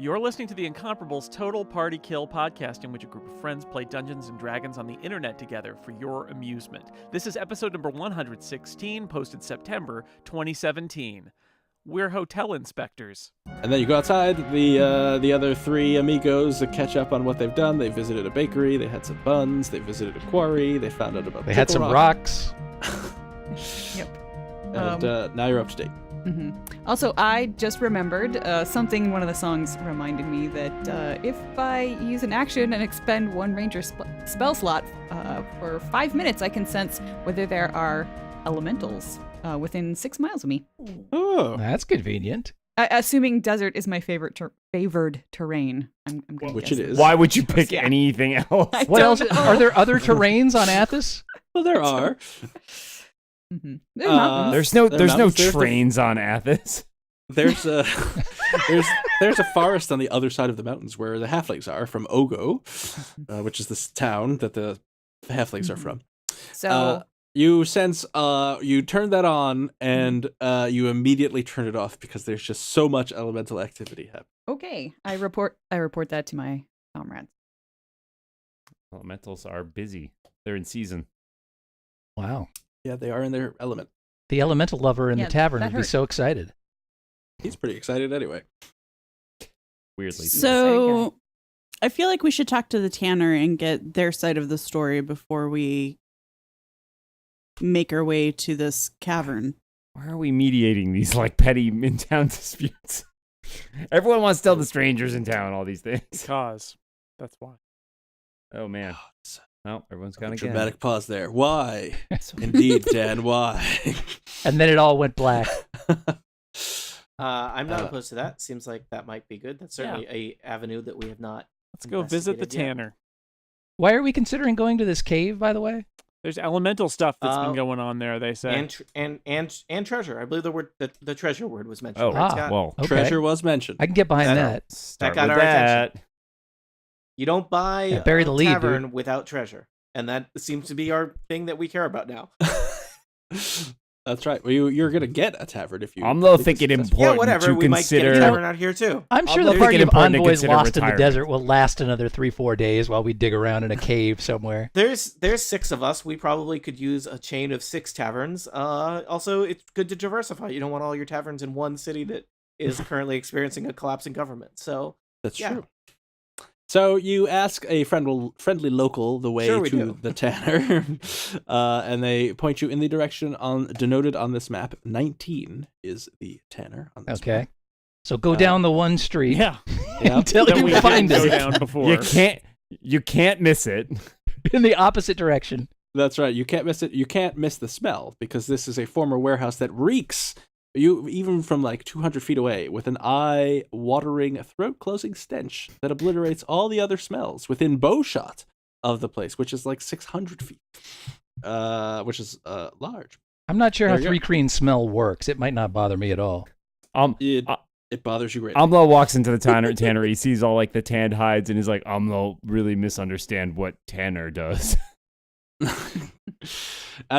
You're listening to the Incomparables Total Party Kill podcast, in which a group of friends play Dungeons and Dragons on the internet together for your amusement. This is episode number 116, posted September 2017. We're hotel inspectors. And then you go outside. The other three amigos catch up on what they've done. They visited a bakery. They had some buns. They visited a quarry. They found out about. They had some rocks. Yep. And now you're up to date. Mm-hmm. Also, I just remembered something in one of the songs reminded me that if I use an action and expend one ranger spell slot for 5 minutes, I can sense whether there are elementals within 6 miles of me. Oh, That's convenient. Assuming desert is my favored terrain. I'm gonna which guess it is. Why would you pick Yeah. anything else? I What don't else? know. Are there other terrains on Athos? Well, there are. Mm-hmm. There's mountains. There's no There are mountains, there's the- trains on Athos. There's a there's a forest on the other side of the mountains where the halflings are from Ogo, which is this town that the halflings are from. So You sense you turn that on and you immediately turn it off because there's just so much elemental activity happening. okay, I report that to my comrades. Elementals are busy. They're in season. Wow. Yeah, they are in their element. The elemental lover in Yeah, the tavern that would be hurt. so excited. He's pretty excited anyway. Weirdly. So I feel like we should talk to the tanner and get their side of the story before we make our way to this cavern. Why are we mediating these like petty in-town disputes? Everyone wants to tell the strangers in town all these things. Because that's why. Oh man. Well, everyone's got A to get dramatic pause there. Why? Indeed, Dan, why? And then it all went black. I'm not opposed to that. Seems like that might be good. That's certainly a avenue that we have not. Let's go visit the investigated yet. tanner. Why are we considering going to this cave, by the way? There's elemental stuff that's been Uh, going on there, they say. And treasure. I believe the word the treasure word was mentioned. Oh, right, ah, Scott? well, Okay. Treasure was mentioned. I can get behind That- that. start got with our that. attention. You don't buy Yeah, bury the a lead, tavern dude. without treasure, and that seems to be our thing that we care about now. That's right. Well, you're gonna get a tavern if you. I'm though if thinking it's it successful. Yeah, important whatever. to We might get consider. a tavern out here too. I'm sure Although the we party think of it important to envoys consider lost in the retirement. desert will last another 3-4 days while we dig around in a cave somewhere. There's 6 of us. We probably could use a chain of 6 taverns. Also, it's good to diversify. You don't want all your taverns in one city that is currently experiencing a collapse in government. So That's Yeah. true. So you ask a friendly local the way Sure we to do. the tanner, and they point you in the direction denoted on this map. 19 is the tanner on this Okay. map. So go down the one street Yeah. Yep. until That we you find didn't go it down before. You can't miss it. in the opposite direction. That's right. You can't miss it. You can't miss the smell because this is a former warehouse that reeks. You even from like 200 feet away with an eye-watering, throat-closing stench that obliterates all the other smells within bowshot of the place, which is like 600 feet, which is large. I'm not sure There how you go. 3 Creen smell works. It might not bother me at all. It bothers you greatly. Amlo walks into the tannery, sees all like the tanned hides, and is like, Amlo really misunderstand what tanner does.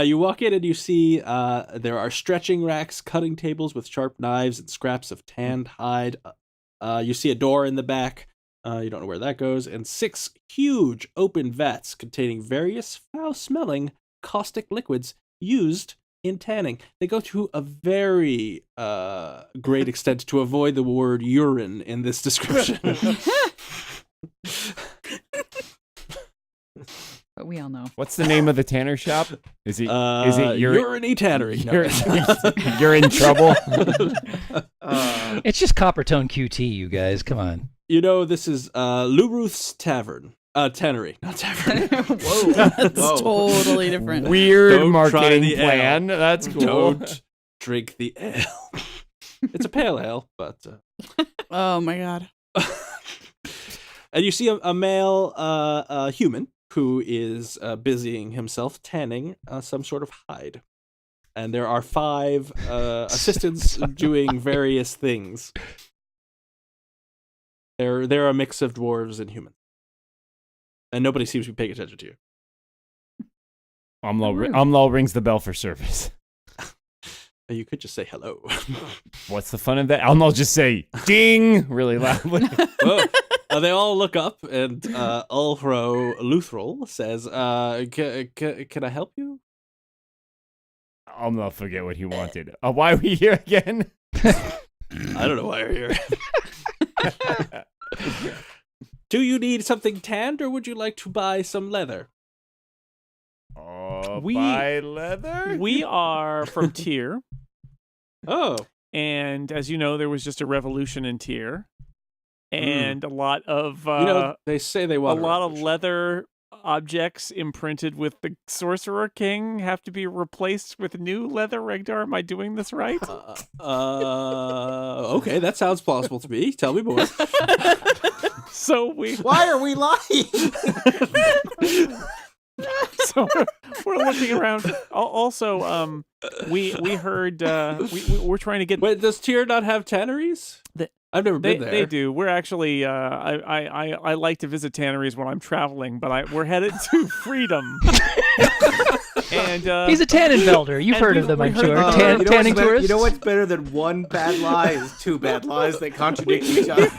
You walk in and you see there are stretching racks, cutting tables with sharp knives and scraps of tanned hide. You see a door in the back. You don't know where that goes. And 6 huge open vats containing various foul-smelling caustic liquids used in tanning. They go to a very great extent to avoid the word urine in this description. But we all know. What's the name of the tanner shop? Is it Urine Tannery. No. you're in trouble? It's just Coppertone QT, you guys. Come on. You know, this is Luruth's Tavern. Tannery, not tavern. Whoa. That's Whoa. totally different. Weird Don't try marketing the ale. plan. That's cool. Don't drink the ale. It's a pale ale, but... Oh my god. And you see a male human who is busying himself tanning some sort of hide. And there are 5 assistants doing various things. They're a mix of dwarves and humans. And nobody seems to be paying attention to you. Amlo rings the bell for service. You could just say hello. What's the fun of that? I'll just say ding really loudly. Whoa. They all look up, and Ulfro Luthrell says, can I help you? I'll not forget what he wanted. Why are we here again? I don't know why you're here. Do you need something tanned, or would you like to buy some leather? Buy leather? We are from Tyr, Oh, and as you know, there was just a revolution in Tyr, and a lot of they say they want a lot of leather objects imprinted with the Sorcerer King have to be replaced with new leather. Regdar, am I doing this right? Okay, that sounds plausible to me. Tell me more. So Why are we lying? So we're looking around. Also, we heard we're trying to get. Wait, does Tyr not have tanneries? I've never been there. They do. We're actually. I like to visit tanneries when I'm traveling, but we're headed to Freedom. And He's a Tannenfelder. You've heard of them, I'm sure. Tanning tourists. You know what's better than one bad lie is two bad lies that contradict each other.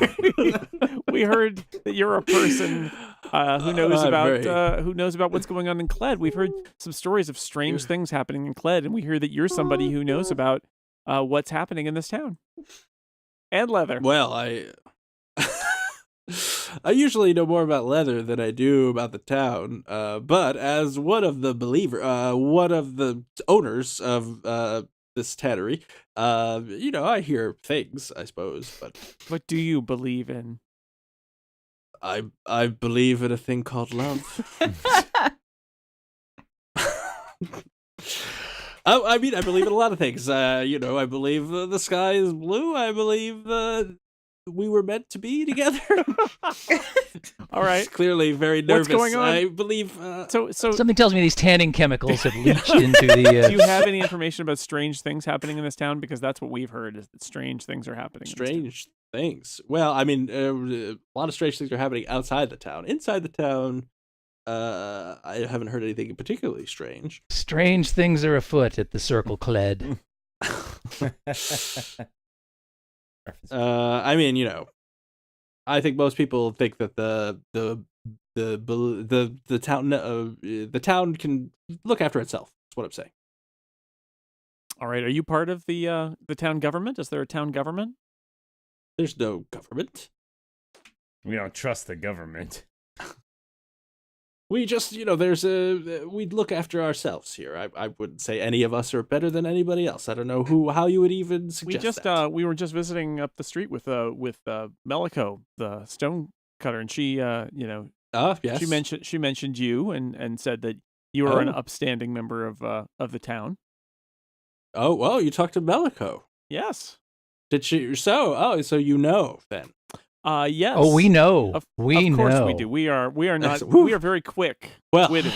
We heard that you're a person who knows about what's going on in Kled. We've heard some stories of strange things happening in Kled, and we hear that you're somebody who knows about what's happening in this town. And leather. Well, I usually know more about leather than I do about the town. But as one of the owners of this tannery, I hear things, I suppose. But What do you believe in? I believe in a thing called love. I mean, I believe in a lot of things. I believe the sky is blue. I believe we were meant to be together. All right. He's clearly very nervous. What's going on? I believe. So Something tells me these tanning chemicals have leached into the. do you have any information about strange things happening in this town? Because that's what we've heard, is that strange things are happening. Strange things. Well, I mean, a lot of strange things are happening outside the town. Inside the town, I haven't heard anything particularly strange. Strange things are afoot at the Circle Kled. I mean, I think most people think that the town can look after itself. That's what I'm saying. All right. Are you part of the town government? Is there a town government? There's no government. We don't trust the government. We just, we look after ourselves here. I wouldn't say any of us are better than anybody else. I don't know how you would even suggest that. We were just visiting up the street with Meliko, the stone cutter, and she, yes. she mentioned you and said that you are an upstanding member of the town. Oh, well, you talked to Meliko. Yes. Did she? So you know then. Yes. Oh, we know. Of know. course we do. We are not. Excellent. We are very quick. Well, witted.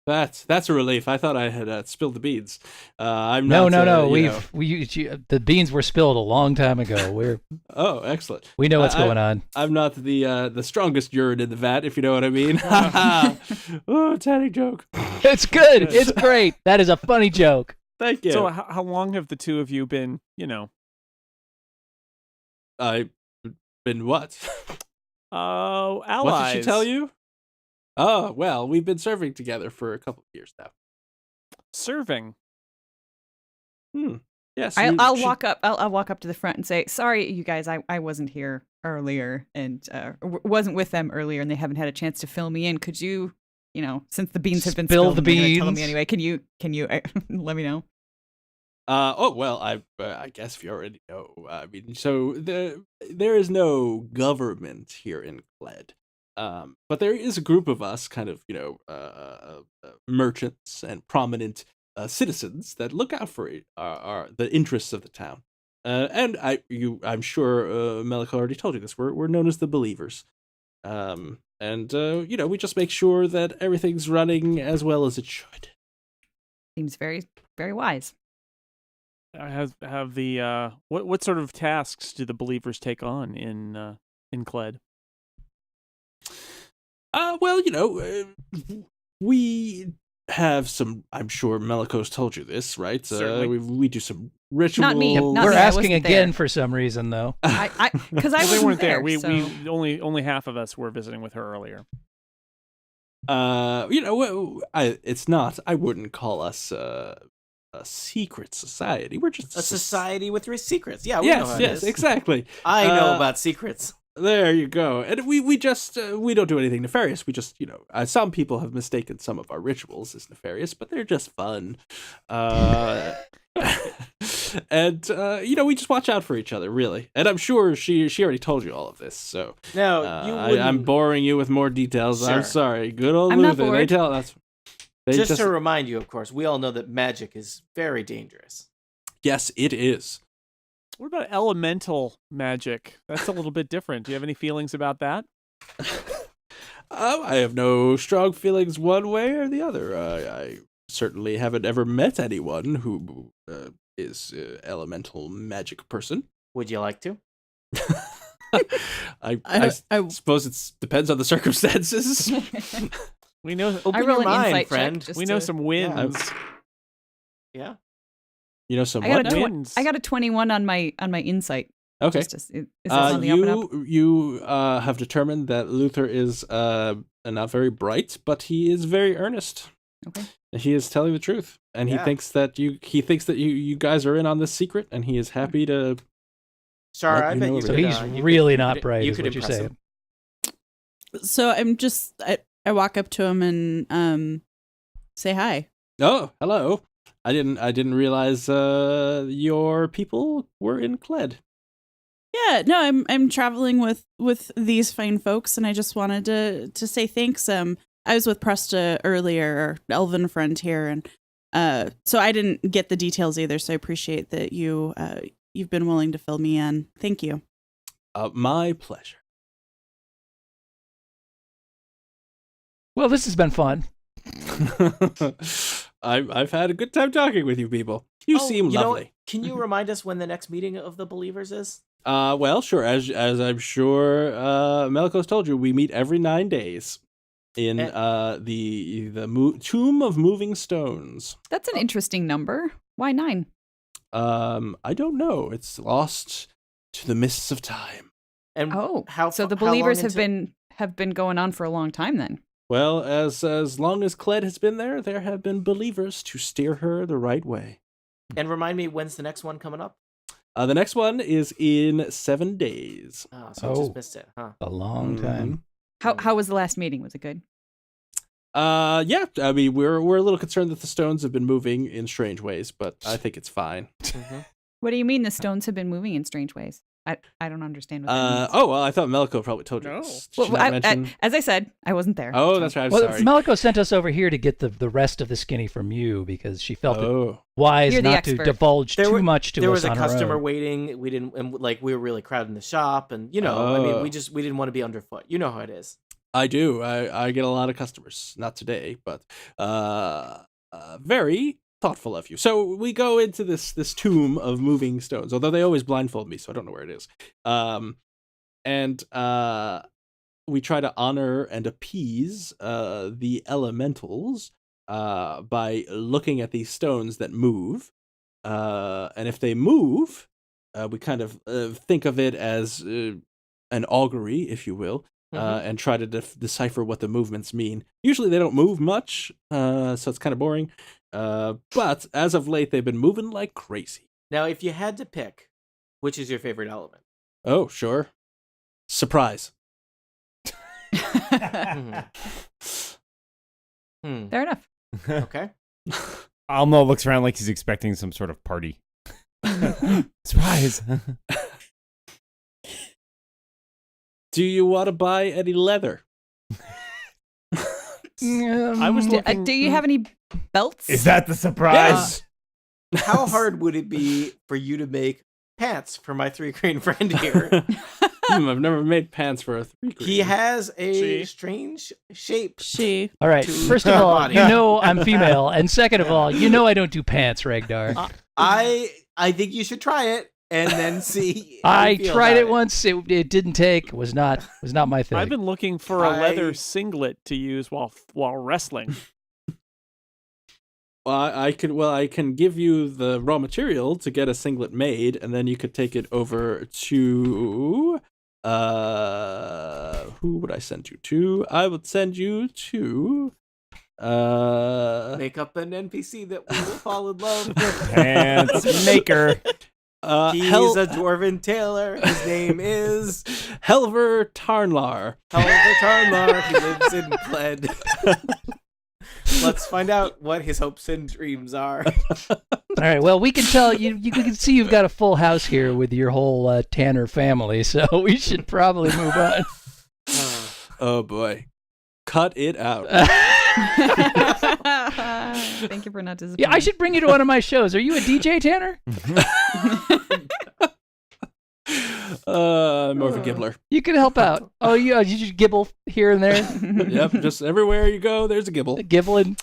That's a relief. I thought I had spilled the beans. I'm No. not. The beans were spilled a long time ago. Oh, excellent. We know what's going on. I'm not the strongest urine in the vat, if you know what I mean. Oh, tanning joke. It's good. It's great. That is a funny joke. Thank you. So how long have the two of you been? I've been what? Allies. What did she tell you? Oh, well, we've been serving together for a couple of years now. Serving. Yes. I'll walk up. I'll walk up to the front and say, "Sorry, you guys. I wasn't here earlier and wasn't with them earlier, and they haven't had a chance to fill me in. Could you, since the beans have been Spill spilled, the and they're gonna tell beans. me anyway? Can you let me know?" I guess if you already know, I mean, so there is no government here in Kled, but there is a group of us, kind of, merchants and prominent citizens that look out for the interests of the town. And I'm sure Meliko already told you this. We're known as the Believers, and we just make sure that everything's running as well as it should. Seems very, very wise. Have the what sort of tasks do the Believers take on in Kled? We have some. I'm sure Meliko's told you this, right? Certainly. We do some ritual. Not me. Not We're me, I asking wasn't again there. for some reason, though. Because I Well, wasn't they weren't there. there. We so- only half of us were visiting with her earlier. It's not. I wouldn't call us a secret society. We're just A society with secrets. Yeah, we know how Yes, it is. exactly. I know Uh, about secrets. There you go. And we just we don't do anything nefarious. We just some people have mistaken some of our rituals as nefarious, but they're just fun. And we just watch out for each other, really. And I'm sure she already told you all of this. So No, you wouldn't. I'm boring you with more details. I'm Sure. sorry. Good old I'm not Luther. They bored. tell us. Just to remind you, of course, we all know that magic is very dangerous. Yes, it is. What about elemental magic? That's a little bit different. Do you have any feelings about that? I have no strong feelings one way or the other. I certainly haven't ever met anyone who is elemental magic person. Would you like to? I suppose it depends on the circumstances. We know Open roll your an mind, insight check friend. just we know to- some wins. Yeah. You know some I got what? a Wins. I got a 21 on my insight. Okay. Just is this on the up and up? You have determined that Luther is not very bright, but he is very earnest. Okay. He is telling the truth, and Yeah. he thinks that you guys are in on this secret, and he is happy to. Shara, Let I you bet know you So could, everything. he's you could- really you not could- bright, you is could what you're impress saying. him. So I'm just I walk up to him and say hi. Oh, hello! I didn't realize your people were in Cled. Yeah, no, I'm traveling with these fine folks, and I just wanted to say thanks. I was with Presta earlier, our elven friend here, and so I didn't get the details either. So I appreciate that you've been willing to fill me in. Thank you. My pleasure. Well, this has been fun. I've had a good time talking with you people. You Oh, seem know, lovely. can you remind us when the next meeting of the Believers is? Well, sure. As I'm sure Melikos told you, we meet every 9 days in the Tomb of Moving Stones. That's an interesting number. Why 9? I don't know. It's lost to the mists of time. And Oh, how so the how long believers into- have been going on for a long time then. Well, as long as Cled has been there have been believers to steer her the right way. And remind me, when's the next one coming up? The next one is in 7 days. Oh, so I Oh. just missed it, huh? A long time. How was the last meeting? Was it good? Yeah. I mean, we're a little concerned that the stones have been moving in strange ways, but I think it's fine. Mhm. What do you mean the stones have been moving in strange ways? I don't understand what that means. Oh well, I thought Melko probably told you. No. This. Did she Well, not mention? as I said, I wasn't there. Oh, that's right. I'm Well, sorry. Meliko sent us over here to get the rest of the skinny from you because she felt it Oh, wise You're the not to expert. divulge There too were- much to there us was a on her customer own. waiting. We didn't, and we were really crowded in the shop, and I mean, Oh. we didn't want to be underfoot. You know how it is. I do. I get a lot of customers. Not today, but very thoughtful of you. So we go into this tomb of moving stones. Although they always blindfold me, so I don't know where it is. And we try to honor and appease the elementals by looking at these stones that move. And if they move, we kind of think of it as an augury, if you will, and try to decipher what the movements mean. Usually they don't move much, so it's kind of boring. But as of late, they've been moving like crazy. Now, if you had to pick, which is your favorite element? Oh, sure. Surprise. Mhm. Fair enough. Okay. Almo looks around like he's expecting some sort of party. Surprise! Do you want to buy any leather? I was looking. Do you have any belts? Is that the surprise? How hard would it be for you to make pants for my 3 green friend here? I've never made pants for a 3 green. He has a See? strange shape. She. All right. to First of her all, body. you know I'm female, and second of all, you know I don't do pants, Ragnar. I think you should try it and then see. how I you feel tried about it once. It didn't take. Was not my thing. I've been looking for a leather I- singlet to use while wrestling. I can give you the raw material to get a singlet made, and then you could take it over to who would I send you to? I would send you to Make up an NPC that we will fall in love. Pants maker. He's a dwarven tailor. His name is Helver Tarnlar. Helver Tarnlar. He lives in Pled. Let's find out what his hopes and dreams are. All right. Well, we can tell you can see you've got a full house here with your whole Tanner family, so we should probably move on. Oh boy, cut it out. Thank you for not disappointing. Yeah, I should bring you to one of my shows. Are you a DJ, Tanner? More of a gibbler. You can help out. Oh, you just gibble here and there. Yep, just everywhere you go, there's a gibble. Gibbling.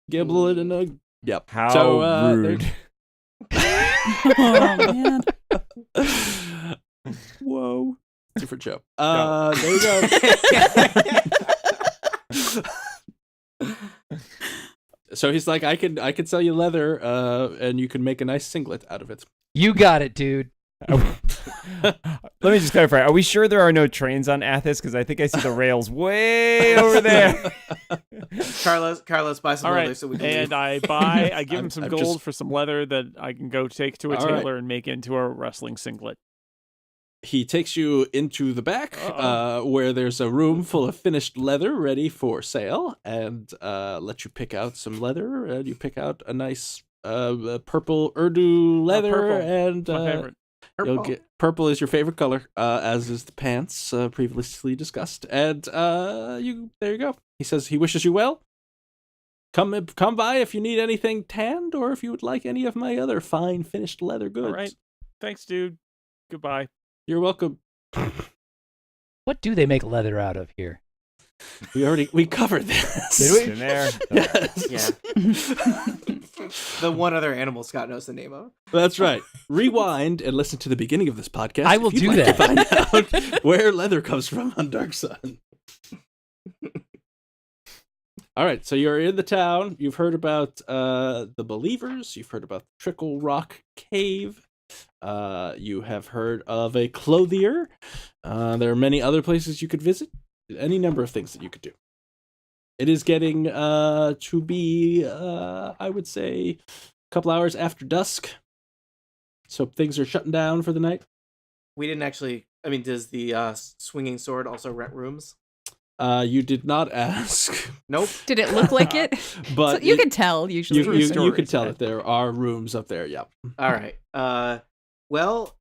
Gibbling and a yep. How so, rude. Oh man. Whoa. Different show. There you go. So he's like, I could sell you leather, and you can make a nice singlet out of it. You got it, dude. Let me just clarify. Are we sure there are no trains on Athos? Because I think I see the rails way over there. Carlos, buy some All leather right, so we can and leave. I give him some I'm gold just- for some leather that I can go take to a All right. tailor and make into a wrestling singlet. He takes you into the back, where there's a room full of finished leather ready for sale, and let you pick out some leather. And you pick out a nice purple Urdu leather, purple. and My favorite. you'll get purple is your favorite color, as is the pants previously discussed. And there you go. He says he wishes you well. Come by if you need anything tanned, or if you would like any of my other fine finished leather goods. All right. Thanks, dude. Goodbye. You're welcome. What do they make leather out of here? We covered this. Did we? In there. Yes. Yeah. The one other animal Scott knows the name of. That's right. Rewind and listen to the beginning of this podcast. I will if you'd do like that. to find out where leather comes from on Dark Sun. All right, so you're in the town. You've heard about the Believers. You've heard about the Trickle Rock Cave. You have heard of a clothier. There are many other places you could visit. Any number of things that you could do. It is getting to be, I would say, a couple hours after dusk. So things are shutting down for the night. We didn't actually. I mean, does the swinging sword also rent rooms? You did not ask, Nope. Did it look like it? but So you can tell usually. you could tell that there are rooms up there. Yeah. All right. Well,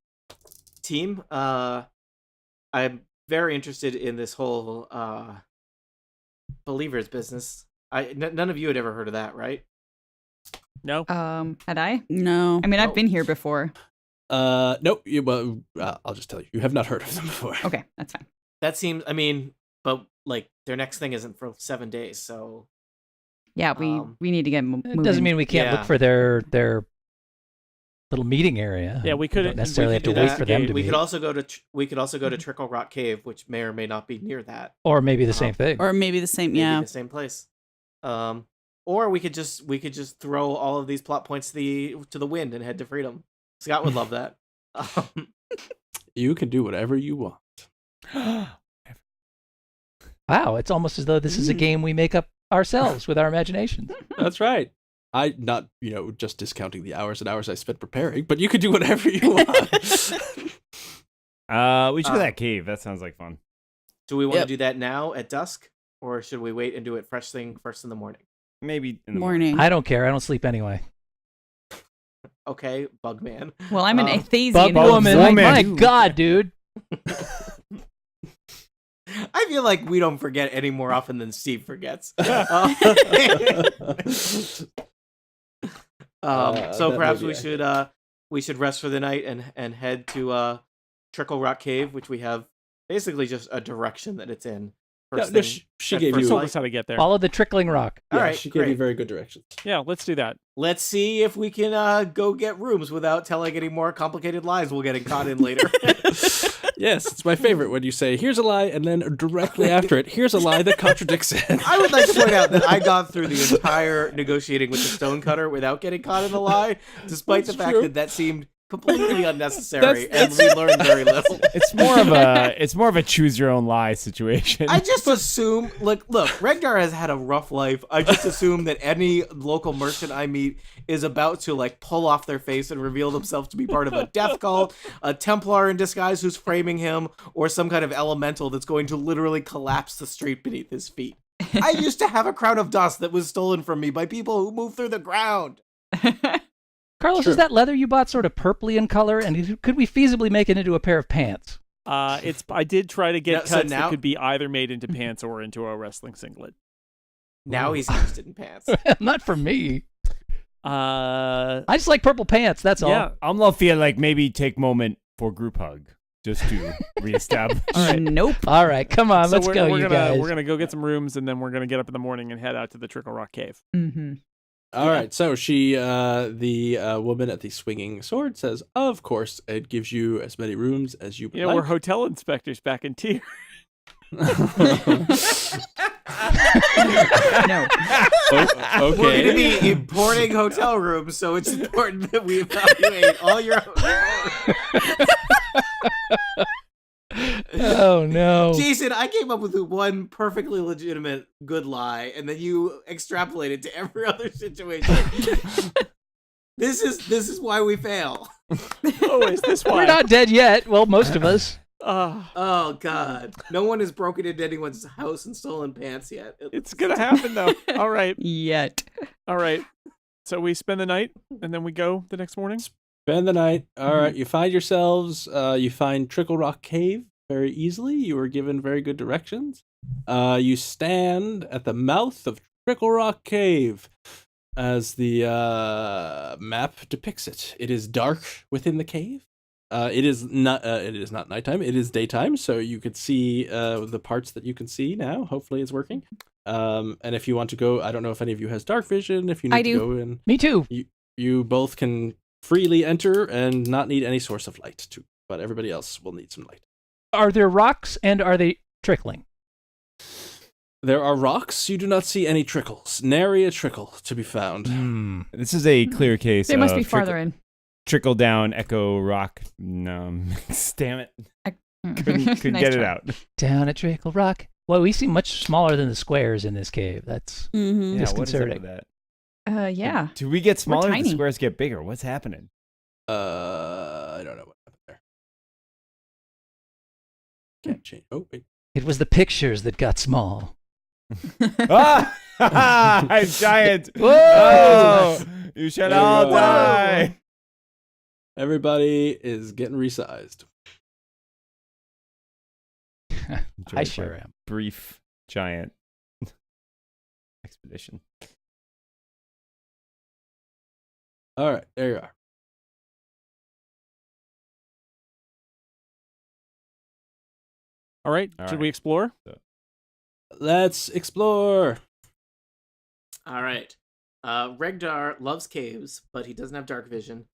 team, I'm very interested in this whole Believers business. None of you had ever heard of that, right? No. Had I? No. I mean, I've Oh. been here before. Nope. I'll just tell you, you have not heard of them before. Okay, that's fine. That seems. I mean, but like their next thing isn't for 7 days, so Yeah, we need to get It moving. doesn't mean we can't Yeah. look for their little meeting area. Yeah, we We couldn't don't necessarily have to we could wait do for that. them to we meet. could also go to Trickle Rock Cave, which may or may not be near that. Or maybe the same thing. Or maybe the same. Maybe Yeah. the same place. Or we could just throw all of these plot points to the wind and head to freedom. Scott would love that. You can do whatever you want. Wow, it's almost as though this is a game we make up ourselves with our imaginations. That's right. I not just discounting the hours and hours I spent preparing, but you could do whatever you want. We should go to that cave. That sounds like fun. Do we want to Yep. do that now at dusk, or should we wait and do it first in the morning? Maybe in the Morning. I don't care. I don't sleep anyway. Okay, Bugman. Well, I'm an Um, Athasian. Bug who- woman. woman. My God, dude. I feel like we don't forget any more often than Steve forgets. So that perhaps may be we should rest for the night and head to Trickle Rock Cave, which we have basically just a direction that it's in. First No, thing she at gave first you. Told light. us how to get there. Follow the trickling rock. All Yeah, right, she gave you great. very good directions. Yeah, let's do that. Let's see if we can go get rooms without telling any more complicated lies we'll get caught in later. Yes, it's my favorite when you say, here's a lie, and then directly after it, here's a lie that contradicts it. I would like to point out that I got through the entire negotiating with the stonecutter without getting caught in a lie, despite the fact that seemed completely unnecessary, and we learned very little. It's more of a choose your own lie situation. I just assume, look, Regdar has had a rough life. I just assume that any local merchant I meet is about to like pull off their face and reveal themselves to be part of a death cult, a Templar in disguise who's framing him, or some kind of elemental that's going to literally collapse the street beneath his feet. I used to have a crown of dust that was stolen from me by people who move through the ground. Carlos, is that leather you bought sort of purpley in color? And could we feasibly make it into a pair of pants? I did try to get so cuts now- that could be either made into pants or into a wrestling singlet. Now he's interested in pants. Not for me. Uh, I just like purple pants. That's all. Yeah, I'm gonna feel like maybe take moment for group hug just to reestablish. all right. Nope. All right, come on, So let's go, you guys. We're gonna go get some rooms, and then we're gonna get up in the morning and head out to the Trickle Rock Cave. Mm-hmm. All right, so she, the woman at the swinging sword says, of course, it gives you as many rooms as you would You know, we're like. hotel inspectors back in tier. No. We're going to Okay. be importing hotel rooms, so it's important that we evaluate all your Oh no. Jason, I came up with one perfectly legitimate good lie, and then you extrapolated to every other situation. This is why we fail. Oh, is this why? We're not dead yet. Well, most of us. Oh God, no one has broken into anyone's house and stolen pants yet. It's gonna happen though. All right, Yet. all right. So we spend the night, and then we go the next morning. Spend the night. All right, you find yourselves, you find Trickle Rock Cave very easily. You were given very good directions. You stand at the mouth of Trickle Rock Cave as the map depicts it. It is dark within the cave. It is not nighttime. It is daytime, so you could see the parts that you can see now. Hopefully it's working. And if you want to go, I don't know if any of you has dark vision. If you need I to do. go in, Me too. you both can freely enter and not need any source of light to, but everybody else will need some light. Are there rocks and are they trickling? There are rocks. You do not see any trickles. Nary a trickle to be found. This is a clear case. They must of be farther in. Trickle down, echo, rock. No, damn it. Couldn't Nice get it try. out. Down at Trickle Rock. Well, we seem much smaller than the squares in this cave. That's Mm-hmm. Yeah, what is up disconcerting. with that? Yeah. Do we get smaller? Do the tiny. squares get bigger? What's happening? I don't know what happened there. Can't change. Oh, wait. It was the pictures that got small. Ah! I'm giant. Whoa! Oh, you should There you all go. die. Everybody is getting resized. I Enjoyed sure my am. Brief giant expedition. All right, there you are. All right. All Should right. we explore? Let's explore. All right. Regdar loves caves, but he doesn't have dark vision.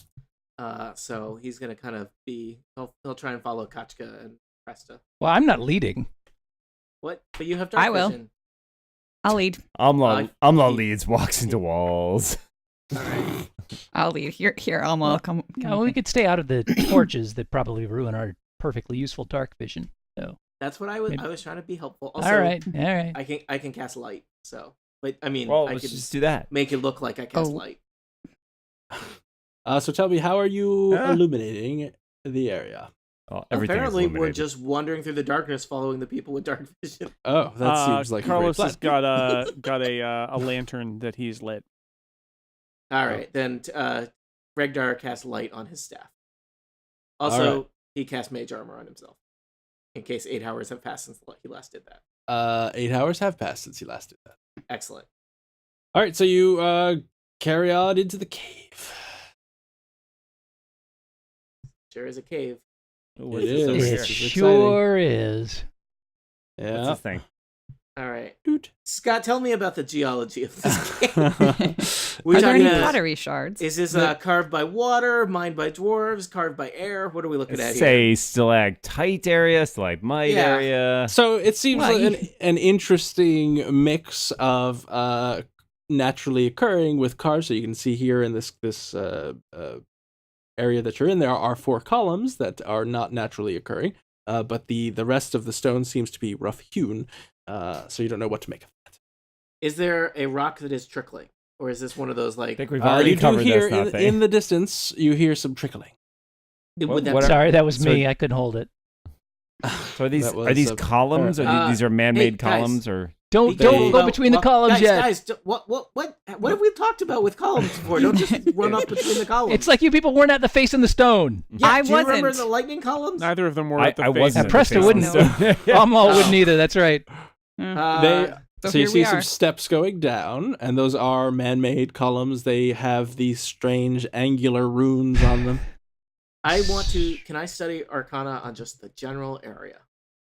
So he's gonna kind of be. He'll try and follow Kachka and Presta. Well, I'm not leading. What? But you have dark I will. vision. I'll lead. Amla leads, walks into walls. All right. I'll lead. Here, Alma. I'll come. No, we could stay out of the torches that probably ruin our perfectly useful dark vision. So, That's what I was. Maybe- I was trying to be helpful. Also, all right. I can cast light. So, but I mean, Well, I let's could just do that. make it look like I cast Oh. light. So tell me, how are you Ah. illuminating the area? Oh, everything is Apparently, we're illuminated. just wandering through the darkness, following the people with dark vision. Oh, that seems like Carlos a great has plan. got a lantern that he's lit. All right, then Regdar casts light on his staff. Also, right. he cast mage armor on himself, in case 8 hours have passed since he last did that. 8 hours have passed since he last did that. Excellent. All right, so you carry on into the cave. Sure is a cave. What's It this over is. here? It It's sure is. What's Yeah. this thing? All right. Doot. Scott, tell me about the geology of this game. Are there any pottery shards? Is this carved by water, mined by dwarves, carved by air? What are we looking at here? Say stalactite area, stalagmite area. So it seems Well, like an interesting mix of naturally occurring with cars. So you can see here in this area that you're in, there are 4 columns that are not naturally occurring, but the rest of the stone seems to be rough hewn. So you don't know what to make of that. Is there a rock that is trickling? Or is this one of those I like... think we've already You do covered hear this. Nothing. in the distance, you hear some trickling. would that what- Sorry, that was So- me. I couldn't hold it. So are these That was a- columns, or these are man-made guys. columns, or Don't They- go between the columns yet. Guys, what have we talked about with columns before? Don't just run up between the columns. It's like you people weren't at the face in the stone. Yeah, I do you remember wasn't. the lightning columns? Neither of them were I at the face. wasn't. And Presta at the wouldn't. face. Yeah. Amal Oh. wouldn't either. That's right. So you here see we some are. steps going down, and those are man-made columns. They have these strange angular runes on them. Can I study Arcana on just the general area?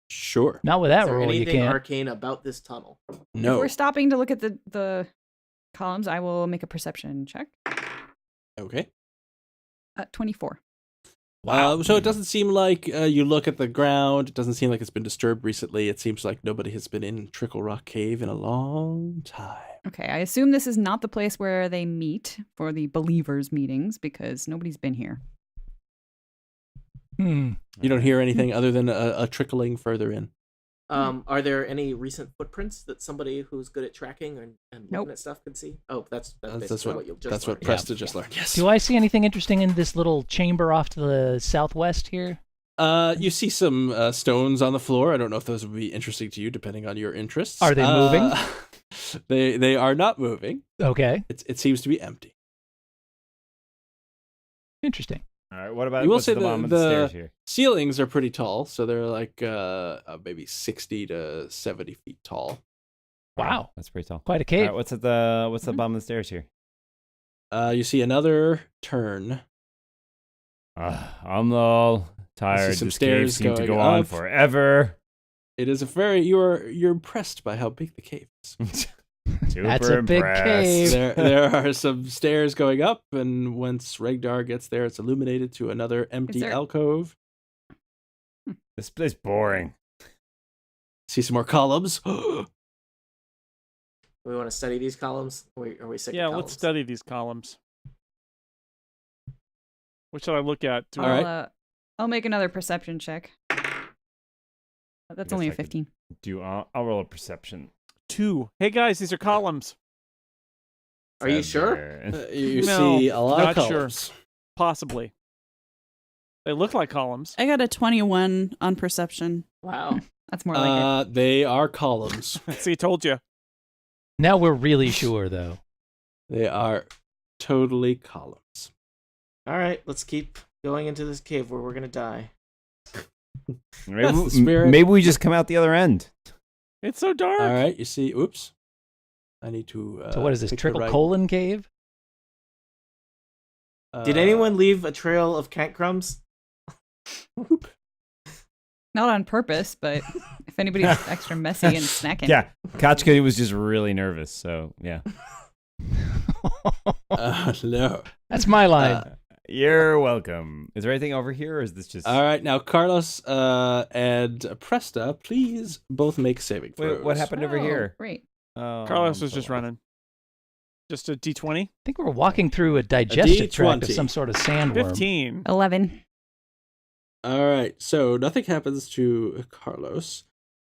Sure. Not with Is that there roll, you anything can't. arcane about this tunnel? If No. we're stopping to look at the columns, I will make a perception check. Okay. 24. Wow. So it doesn't seem like you look at the ground. It doesn't seem like it's been disturbed recently. It seems like nobody has been in Trickle Rock Cave in a long time. Okay, I assume this is not the place where they meet for the believers meetings because nobody's been here. You don't hear anything other than a trickling further in. Are there any recent footprints that somebody who's good at tracking and looking Nope. at stuff could see? Oh, that's That's basically what what you just that's what learned. Presta just learned. Yes. Do I see anything interesting in this little chamber off to the southwest here? You see some stones on the floor. I don't know if those would be interesting to you, depending on your interests. Are they moving? They are not moving. Okay, It seems to be empty. interesting. All right. What about You will what's say at the bottom of the stairs here? Ceilings are pretty tall, so they're like maybe 60 to 70 feet tall. Wow, That's pretty tall. quite a All cave. right, what's at the bottom of the stairs here? You see another turn. I'm all tired. some This cave stairs seemed to going go on up. forever. It is a very you're impressed by how big the cave is. Super That's a big impressed. cave. there are some stairs going up, and once Regdar gets there, it's illuminated to another empty there- alcove. This place boring. See some more columns. We want to study these columns? Are we sick Yeah, of columns? let's study these columns. What should I look at? All right. I'll make another perception check. That's guess only a I could 15. I'll roll a perception. 2. Hey guys, these are columns. Are you sure? You No, see a lot of not sure. columns. Possibly. They look like columns. I got a 21 on perception. Wow. That's more like it. They are columns. See, told you. Now we're really sure, though. They are totally columns. All right, let's keep going into this cave where we're going to die. That's the spirit. Maybe we just come out the other end. It's so dark. All right, you see. Oops. I need to. So what is this, pick the Trickle right- Colon Cave? Did anyone leave a trail of cant crumbs? Not on purpose, but if anybody's extra messy and snacking. Yeah, Kachka was just really nervous. So yeah, No. That's my line. you're welcome. Is there anything over here, or is this just? All right, now Carlos and Presta, please both make saving throws. Wait, what happened over Oh, here? Great. Oh, Carlos I'm was so just lost. running. Just a D20? I think we're walking through a digestive tract of D20. some sort of sandworm. 15. 11. All right, so nothing happens to Carlos.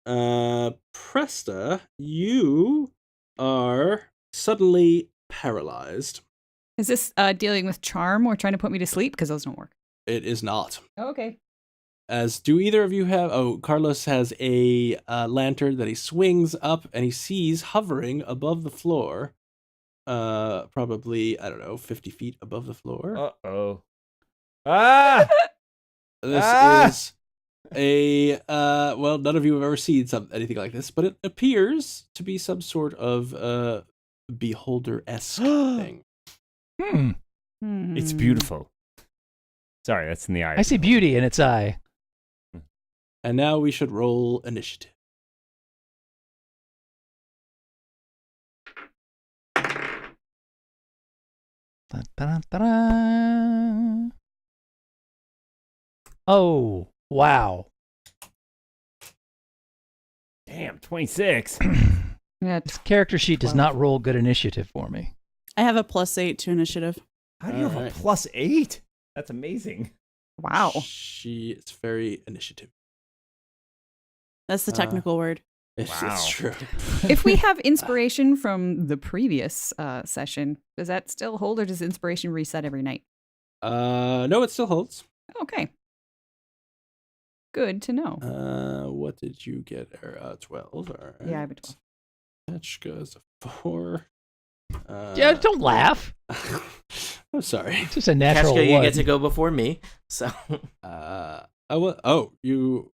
Presta, you are suddenly paralyzed. Is this dealing with charm or trying to put me to sleep? Because those don't work. It is not. Oh, okay. As do either of you have? Oh, Carlos has a lantern that he swings up and he sees hovering above the floor. Probably, I don't know, 50 feet above the floor. Uh-oh. Ah! This Ah! is a well, none of you have ever seen anything like this, but it appears to be some sort of beholder-esque thing. It's beautiful. Sorry, that's in the eye. I see beauty in its eye. And now we should roll initiative. Da-da-da-da. Oh, wow. Damn, 26. Yeah, This character sheet does not roll good initiative for me. I have a +8 to initiative. How do you have a Alright. +8? That's amazing. wow. She is very initiative. That's the technical word. It's Wow. true. If we have inspiration from the previous session, does that still hold, or does inspiration reset every night? No, it still holds. Okay. Good to know. What did you get? 12. All right. Yeah, I have a 12. Patchka is a 4. Yeah, don't laugh. I'm sorry. It's just a natural Kashka, you one. get to go before me. So Why did you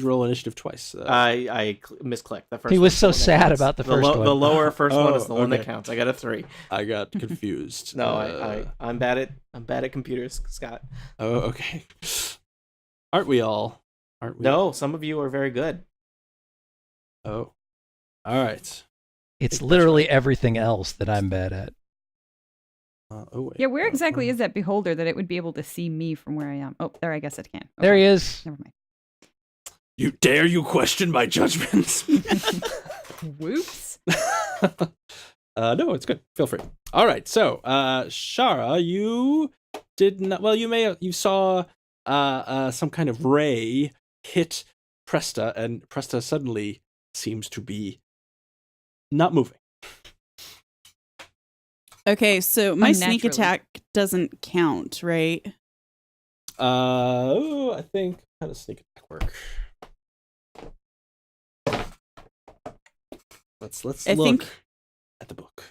roll initiative twice? I misclicked the first. He was one's so the one that sad counts. about the first one. The lower first one is Oh, the one that okay. counts. I got a 3. I got confused. No, I'm bad at computers, Scott. Oh, okay. Aren't we all? Aren't we? No, some of you are very good. Oh. All right. It's literally everything else that I'm bad at. Wait. Yeah, where exactly is that beholder that it would be able to see me from where I am? Oh, there, I guess it can. There he is. Never mind. You dare you question my judgments? Whoops. No, it's good. Feel free. All right. So, Shara, you did not. Well, you saw some kind of ray hit Presta, and Presta suddenly seems to be not moving. Okay, so my sneak Unnaturally. attack doesn't count, right? I think how does sneak attack work? Let's I look think- at the book.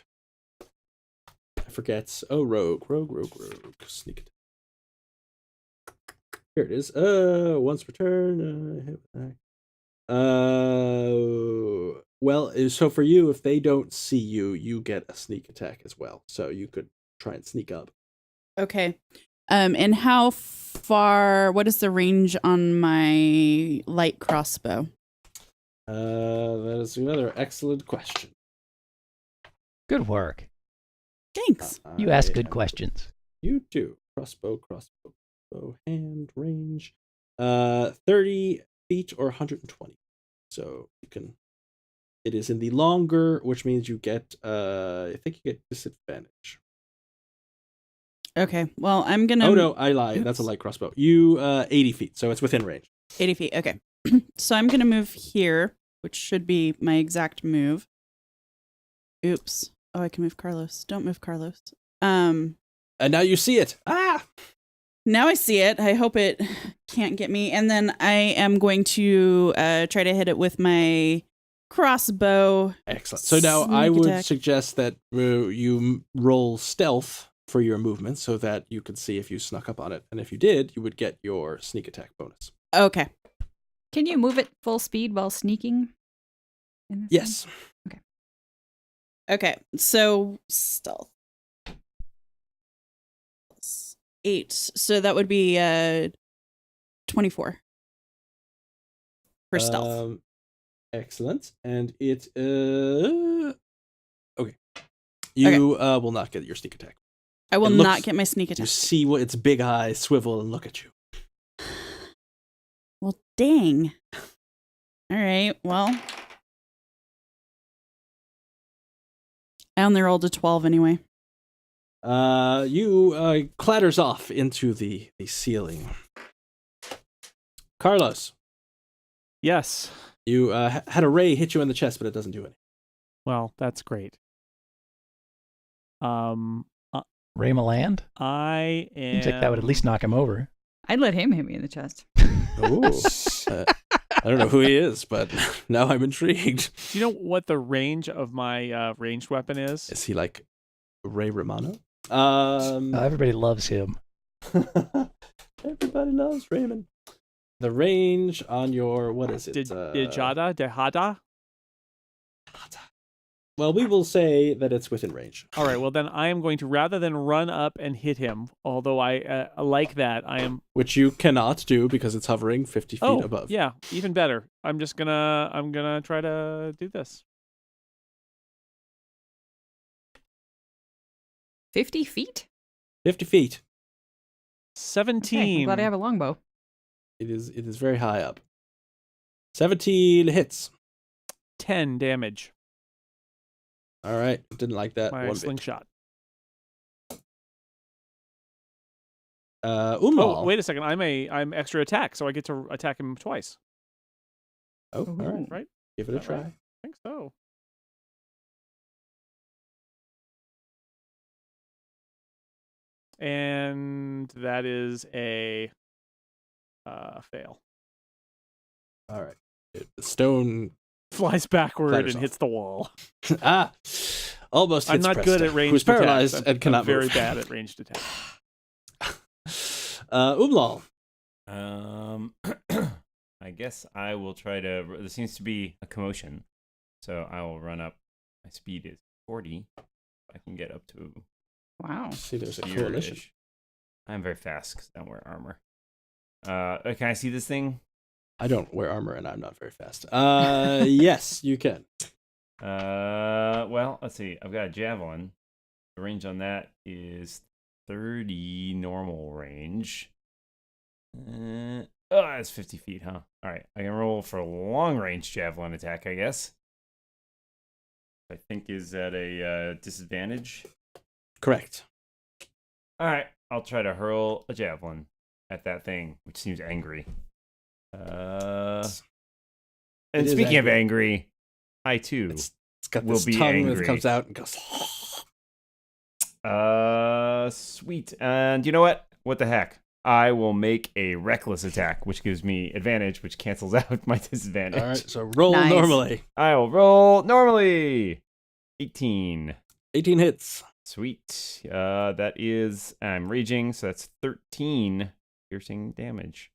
I forget. Oh, rogue, sneak attack. Here it is. Once per turn. Hit attack. Well, so for you, if they don't see you, you get a sneak attack as well. So you could try and sneak up. Okay. And how far? What is the range on my light crossbow? That is another excellent question. Good work. Thanks. You ask I good am- questions. You do. Crossbow, hand range. 30 feet or 120. So you can. It is in the longer, which means you get. I think you get disadvantage. Okay. Well, I'm gonna. Oh no, I lie. That's a Oops. light crossbow. You 80 feet, so it's within range. 80 feet. Okay. So I'm gonna move here, which should be my exact move. Oops. Oh, I can move Carlos. Don't move Carlos. And now you see it. Ah. Now I see it. I hope it can't get me. And then I am going to try to hit it with my crossbow. Excellent. So now I Sneak would attack. suggest that you roll stealth for your movement so that you could see if you snuck up on it. And if you did, you would get your sneak attack bonus. Okay. Can you move at full speed while sneaking? in this Yes. Okay. So stealth. 8. So that would be 24 for stealth. Excellent. And it okay. You will not get your sneak attack. I will it looks- not get my sneak You attack. see what its big eyes swivel and look at you. Well, dang. All right. Well, I only rolled a 12 anyway. You clatters off into the ceiling. Carlos, Yes. you had a ray hit you in the chest, but it doesn't do anything. Well, that's great. Ray Milland? I am. Seems like that would at least knock him over. I'd let him hit me in the chest. Ooh. I don't know who he is, but now I'm intrigued. Do you know what the range of my ranged weapon is? Is he like Ray Romano? Everybody loves him. Everybody loves Raymond. The range on your what is it? Dejada? Well, we will say that it's within range. All right. Well, then I am going to, rather than run up and hit him, although I like that, I am. Which you cannot do because it's hovering 50 feet Oh, above. yeah, even better. I'm gonna try to do this. 50 feet? 50 feet. 17. Okay, I'm glad I have a longbow. It is very high up. 17 hits. 10 damage. All right. Didn't like that My one bit. slingshot. Umlal. Oh, wait a second. I'm extra attack, so I get to attack him twice. Oh, all right. Right? Give it a Is that try. right? I think so. And that is a fail. All right. The stone Flies backward Clatters and off. hits the wall. almost hits I'm not good Presta, at ranged who's paralyzed attacks. and cannot I'm very move. bad at ranged attacks. Umlal. I guess I will try to. There seems to be a commotion, so I will run up. My speed is 40. I can get up to Wow. See, there's a here-ish. coalition. I'm very fast because I don't wear armor. Can I see this thing? I don't wear armor and I'm not very fast. Yes, you can. Well, let's see. I've got a javelin. The range on that is 30 normal range. That's 50 feet, huh? All right, I can roll for a long range javelin attack, I guess. I think is at a disadvantage. Correct. All right, I'll try to hurl a javelin at that thing, which seems angry. And It is speaking of angry, I too It's got will this be tongue angry. that comes out and goes. Sweet. And you know what? What the heck? I will make a reckless attack, which gives me advantage, which cancels out my disadvantage. All right, so roll Nice. normally. I will roll normally. 18. 18 hits. Sweet. That is, I'm raging, so that's 13 piercing damage.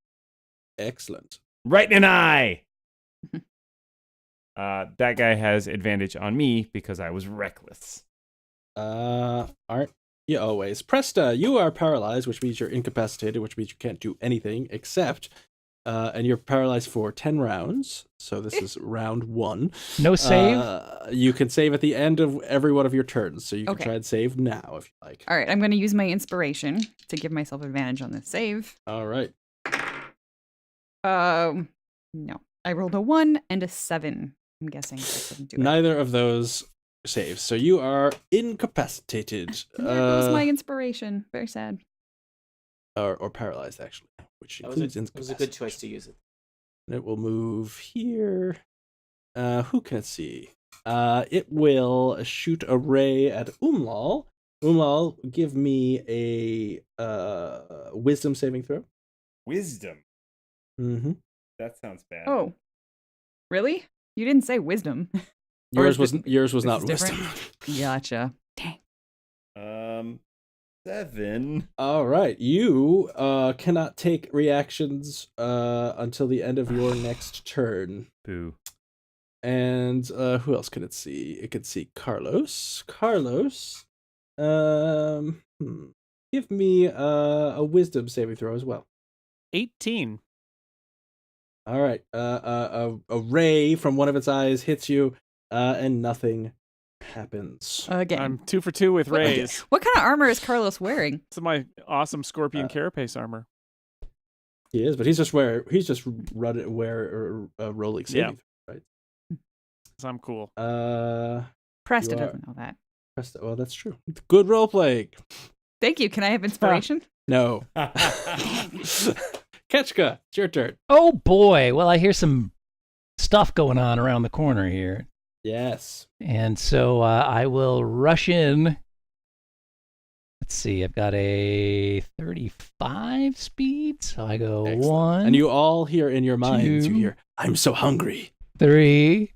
Excellent. Right in an eye! That guy has advantage on me because I was reckless. Aren't you always? Presta, you are paralyzed, which means you're incapacitated, which means you can't do anything except, and you're paralyzed for 10 rounds. So this is round 1. No save? You can save at the end of every one of your turns, so you can Okay. try and save now if you like. All right, I'm going to use my inspiration to give myself advantage on this save. All right. No. I rolled a 1 and a 7. I'm guessing that didn't do it. Neither of those saves, so you are incapacitated. And there goes my inspiration. Very sad. or paralyzed, actually, which That includes was a good incapacitated. choice to use it. And it will move here. Who can it see? It will shoot a ray at Umlal. Umlal, give me a wisdom saving throw. Wisdom. Mm-hmm. That sounds bad. Oh. Really? You didn't say wisdom. Yours is was yours was this not is different? wisdom. Gotcha. Dang. 7. All right, you cannot take reactions until the end of your next turn. Boo. And who else can it see? It could see Carlos. Carlos, give me a wisdom saving throw as well. 18. All right. A ray from one of its eyes hits you, and nothing happens. Again. I'm 2 for 2 with rays. What kind of armor is Carlos wearing? This is my awesome scorpion carapace armor. He is, but he's just rolling saving. Right. So I'm cool. Presta You are- doesn't know that. Well, that's true. Good role playing. Thank you. Can I have inspiration? No. Ketchka, it's your turn. Oh boy. Well, I hear some stuff going on around the corner here. Yes. And so I will rush in. Let's see. I've got a 35 speed. So I go Excellent. 1, And you all hear in your minds, you 2, hear, I'm so hungry. 3,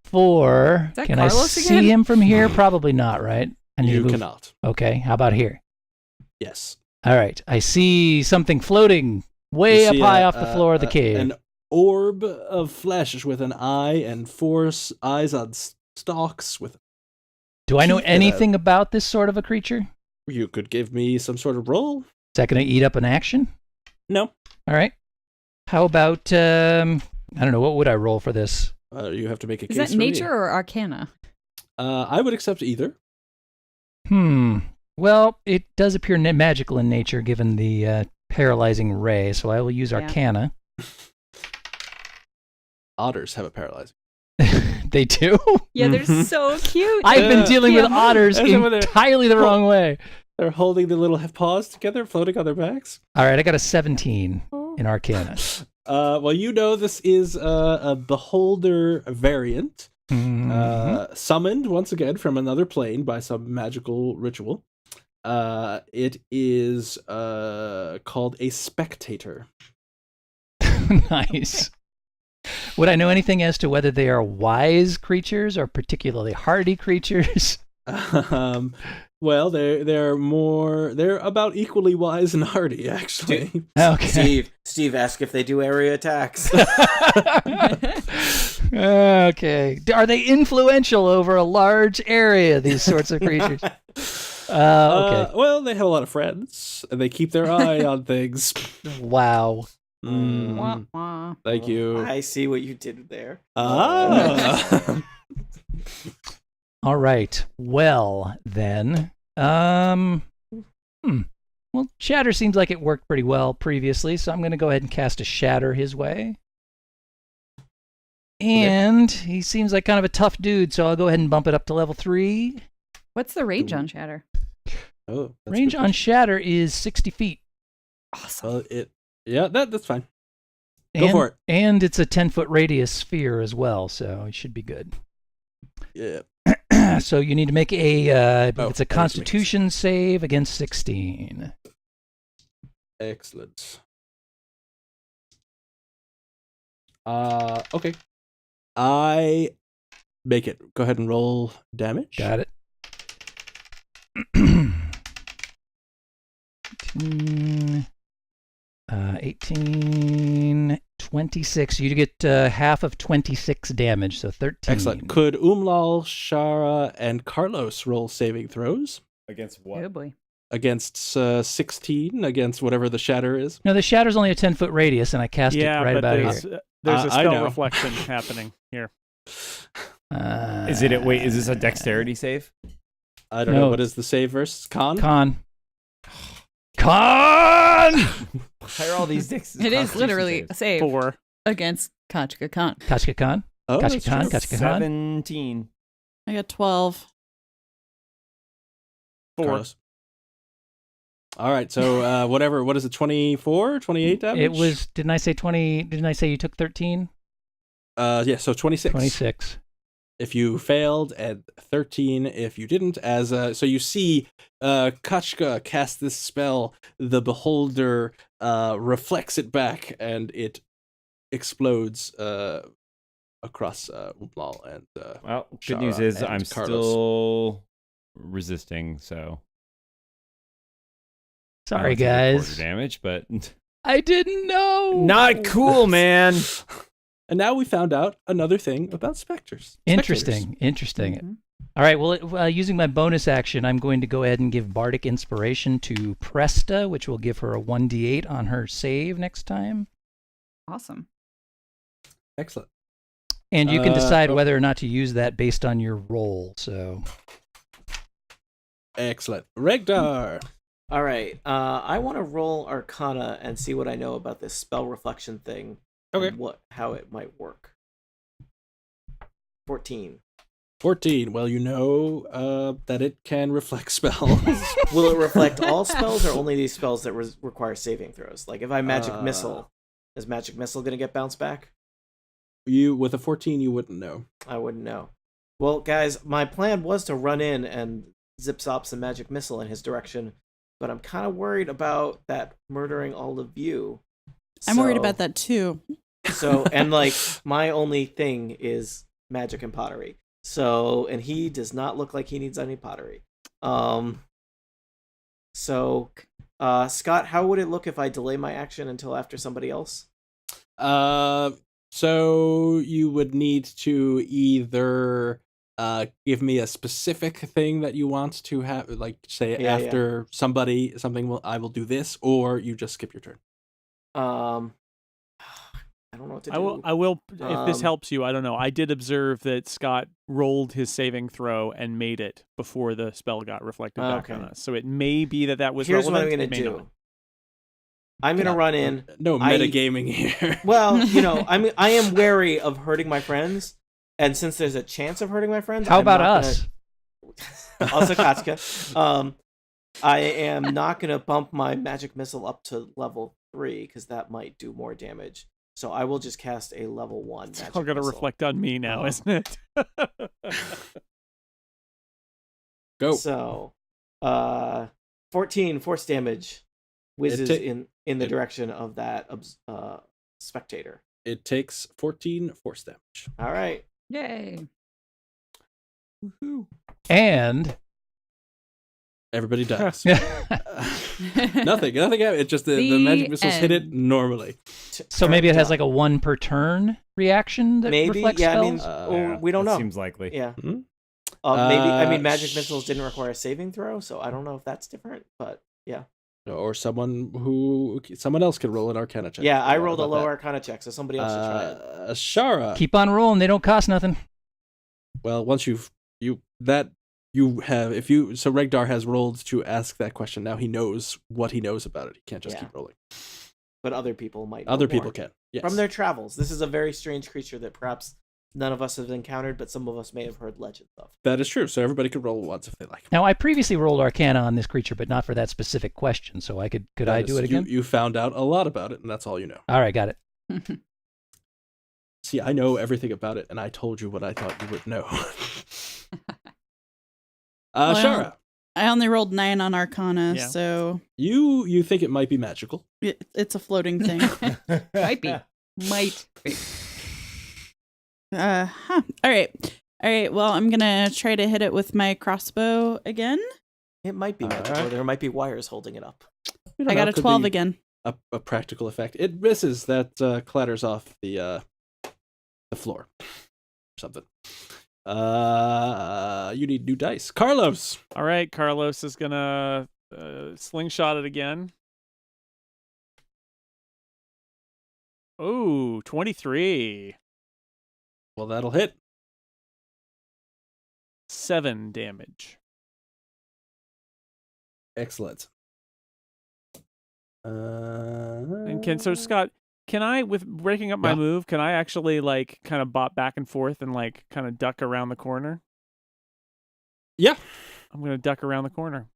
4. Is that Can I Carlos see again? him from here? Probably not, right? I need to You move. cannot. Okay. How about here? Yes. All right. I see something floating way You up see high off the floor of the cave. An orb of flesh with an eye and 4 eyes on stalks. With Do I know teeth that anything about this sort of a creature? you could give me some sort of roll. Is that going to eat up an action? No. All right. How about I don't know, what would I roll for this? You have to make a Is case that for me. nature or arcana? I would accept either. Well, it does appear magical in nature given the paralyzing ray, so I will use Yeah. Arcana. Otters have a paralyzing. They do? Yeah, they're Mhm. so cute. I've been dealing with Yeah. otters That's over there. entirely the wrong way. They're holding the little paws together, floating on their backs. All right, I got a 17 in Arcana. Well, you know this is a beholder variant, Mhm. summoned once again from another plane by some magical ritual. It is called a spectator. Nice. Would I know anything as to whether they are wise creatures or particularly hardy creatures? Well, they're about equally wise and hardy, actually. Okay. Steve, ask if they do area attacks. Okay. Are they influential over a large area, these sorts of creatures? Okay. Well, they have a lot of friends, and they keep their eye on things. Wow. Mm, Wah, wah. thank you. I see what you did there. Ah. All right. Well, then. Well, Shatter seems like it worked pretty well previously, so I'm going to go ahead and cast a Shatter his way. And he seems like kind of a tough dude, so I'll go ahead and bump it up to level 3. What's the range on Shatter? Oh, that's Range good. on Shatter is 60 feet. Awesome. Well, that's fine. Go And, for it. And it's a 10-foot radius sphere as well, so it should be good. Yeah. So you need to make I believe it's a that makes Constitution save against 16. Excellent. Okay. I make it. Go ahead and roll damage. Got it. 18, 26. You get half of 26 damage, so 13. Excellent. Could Umlal, Shara, and Carlos roll saving throws Against Oh what? boy. against 16 against whatever the shatter is? No, the Shatter's only a 10-foot radius, and I cast Yeah, it right but about there's, here. there's a I spell know. reflection happening here. Is this a dexterity save? I don't No. know. What is the save versus con? Con. Why are all these dexes? It is literally a save 4. against Kachka Khan. Kachka Khan. Oh, Kachka that's Khan. true. Kachka Khan. 17. I got 12. 4. Carlos. All right. So what is it? 24, 28 damage? It was, didn't I say 20? Didn't I say you took 13? Yeah. So 26. 26. If you failed, and 13 if you didn't. As so you see Kachka cast this spell, the beholder reflects it back and it explodes across Umlal and Well, good news Shara is and I'm Carlos. still resisting, so Sorry, I don't take guys. quarter damage, but I didn't know. not cool, man. And now we found out another thing about specters. Interesting. Interesting. Mhm. All right. Well, using my bonus action, I'm going to go ahead and give Bardic Inspiration to Presta, which will give her a 1d8 on her save next time. Awesome. Excellent. And you can decide oh. whether or not to use that based on your roll. So, Excellent. Regdar. All right. I want to roll Arcana and see what I know about this spell reflection thing. Okay. And how it might work. 14. 14. Well, you know that it can reflect spells. Will it reflect all spells or only these spells that require saving throws? Like if I magic missile, is magic missile going to get bounced back? With a 14, you wouldn't know. I wouldn't know. Well, guys, my plan was to run in and zip-zop some magic missile in his direction, but I'm kind of worried about that murdering all of you. I'm worried So- about that too. So, and like, my only thing is magic and pottery. So, and he does not look like he needs any pottery. So, Scott, how would it look if I delay my action until after somebody else? So you would need to either give me a specific thing that you want to have, like say Yeah, after something I will do this, or you just skip your turn. I don't know what to I do. will. I will. If this Um, helps you, I don't know. I did observe that Scott rolled his saving throw and made it before the spell got reflected back on Okay. us. So it may be that was Here's what I'm relevant. gonna It may do. not. I'm gonna run in. No metagaming here. Well, I am wary of hurting my friends, and since there's a chance of hurting my friends, How I'm about not us? Also, Katsuka. I am not gonna bump my magic missile up to level 3 because that might do more damage. So I will just cast a level 1 It's magic all going to missile. reflect on me now, Um, isn't it? Go. So, 14 force damage whizzes in the direction of that spectator. It takes 14 force damage. All right. Yay. And Everybody dies. Nothing happened. It's just the magic missiles hit it end. normally. so maybe it has like a 1 per turn reaction that Maybe, reflects yeah. spells? I mean, we don't that know. Seems likely. Yeah. Hmm? Maybe. I mean, Uh, magic missiles didn't require a saving throw, so I don't know if that's different. But yeah. Or someone else can roll an Arcana check. Yeah, I Forgot rolled a about low that. Arcana check, so somebody else should try it. Shara. Keep on rolling. They don't cost nothing. Well, once so Regdar has rolled to ask that question. Now he knows what he knows about it. He can't just Yeah. keep rolling. But other people might. know Other more. people can. Yes. From their travels. This is a very strange creature that perhaps none of us have encountered, but some of us may have heard legends of. That is true. So everybody could roll once if they like. Now, I previously rolled Arcana on this creature, but not for that specific question. So I could I do it again? You found out a lot about it, and that's all you know. All right, got it. See, I know everything about it, and I told you what I thought you would know. Well, Shara, I only rolled 9 on Arcana, Yeah. so you think it might be magical? it's a floating thing. Might be. Might be. All right. Well, I'm gonna try to hit it with my crossbow again. It might be magical. Alright. There might be wires holding it up. You don't I know, got a could 12 be again. a practical effect. It misses. That clatters off the floor. Something. You need new dice. Carlos. All right, Carlos is going to slingshot it again. Oh, 23. Well, that'll hit. 7 damage. Excellent. And Scott, can I, with breaking up my Yeah. move, can I actually like kind of bop back and forth and like kind of duck around the corner? Yeah. I'm going to duck around the corner.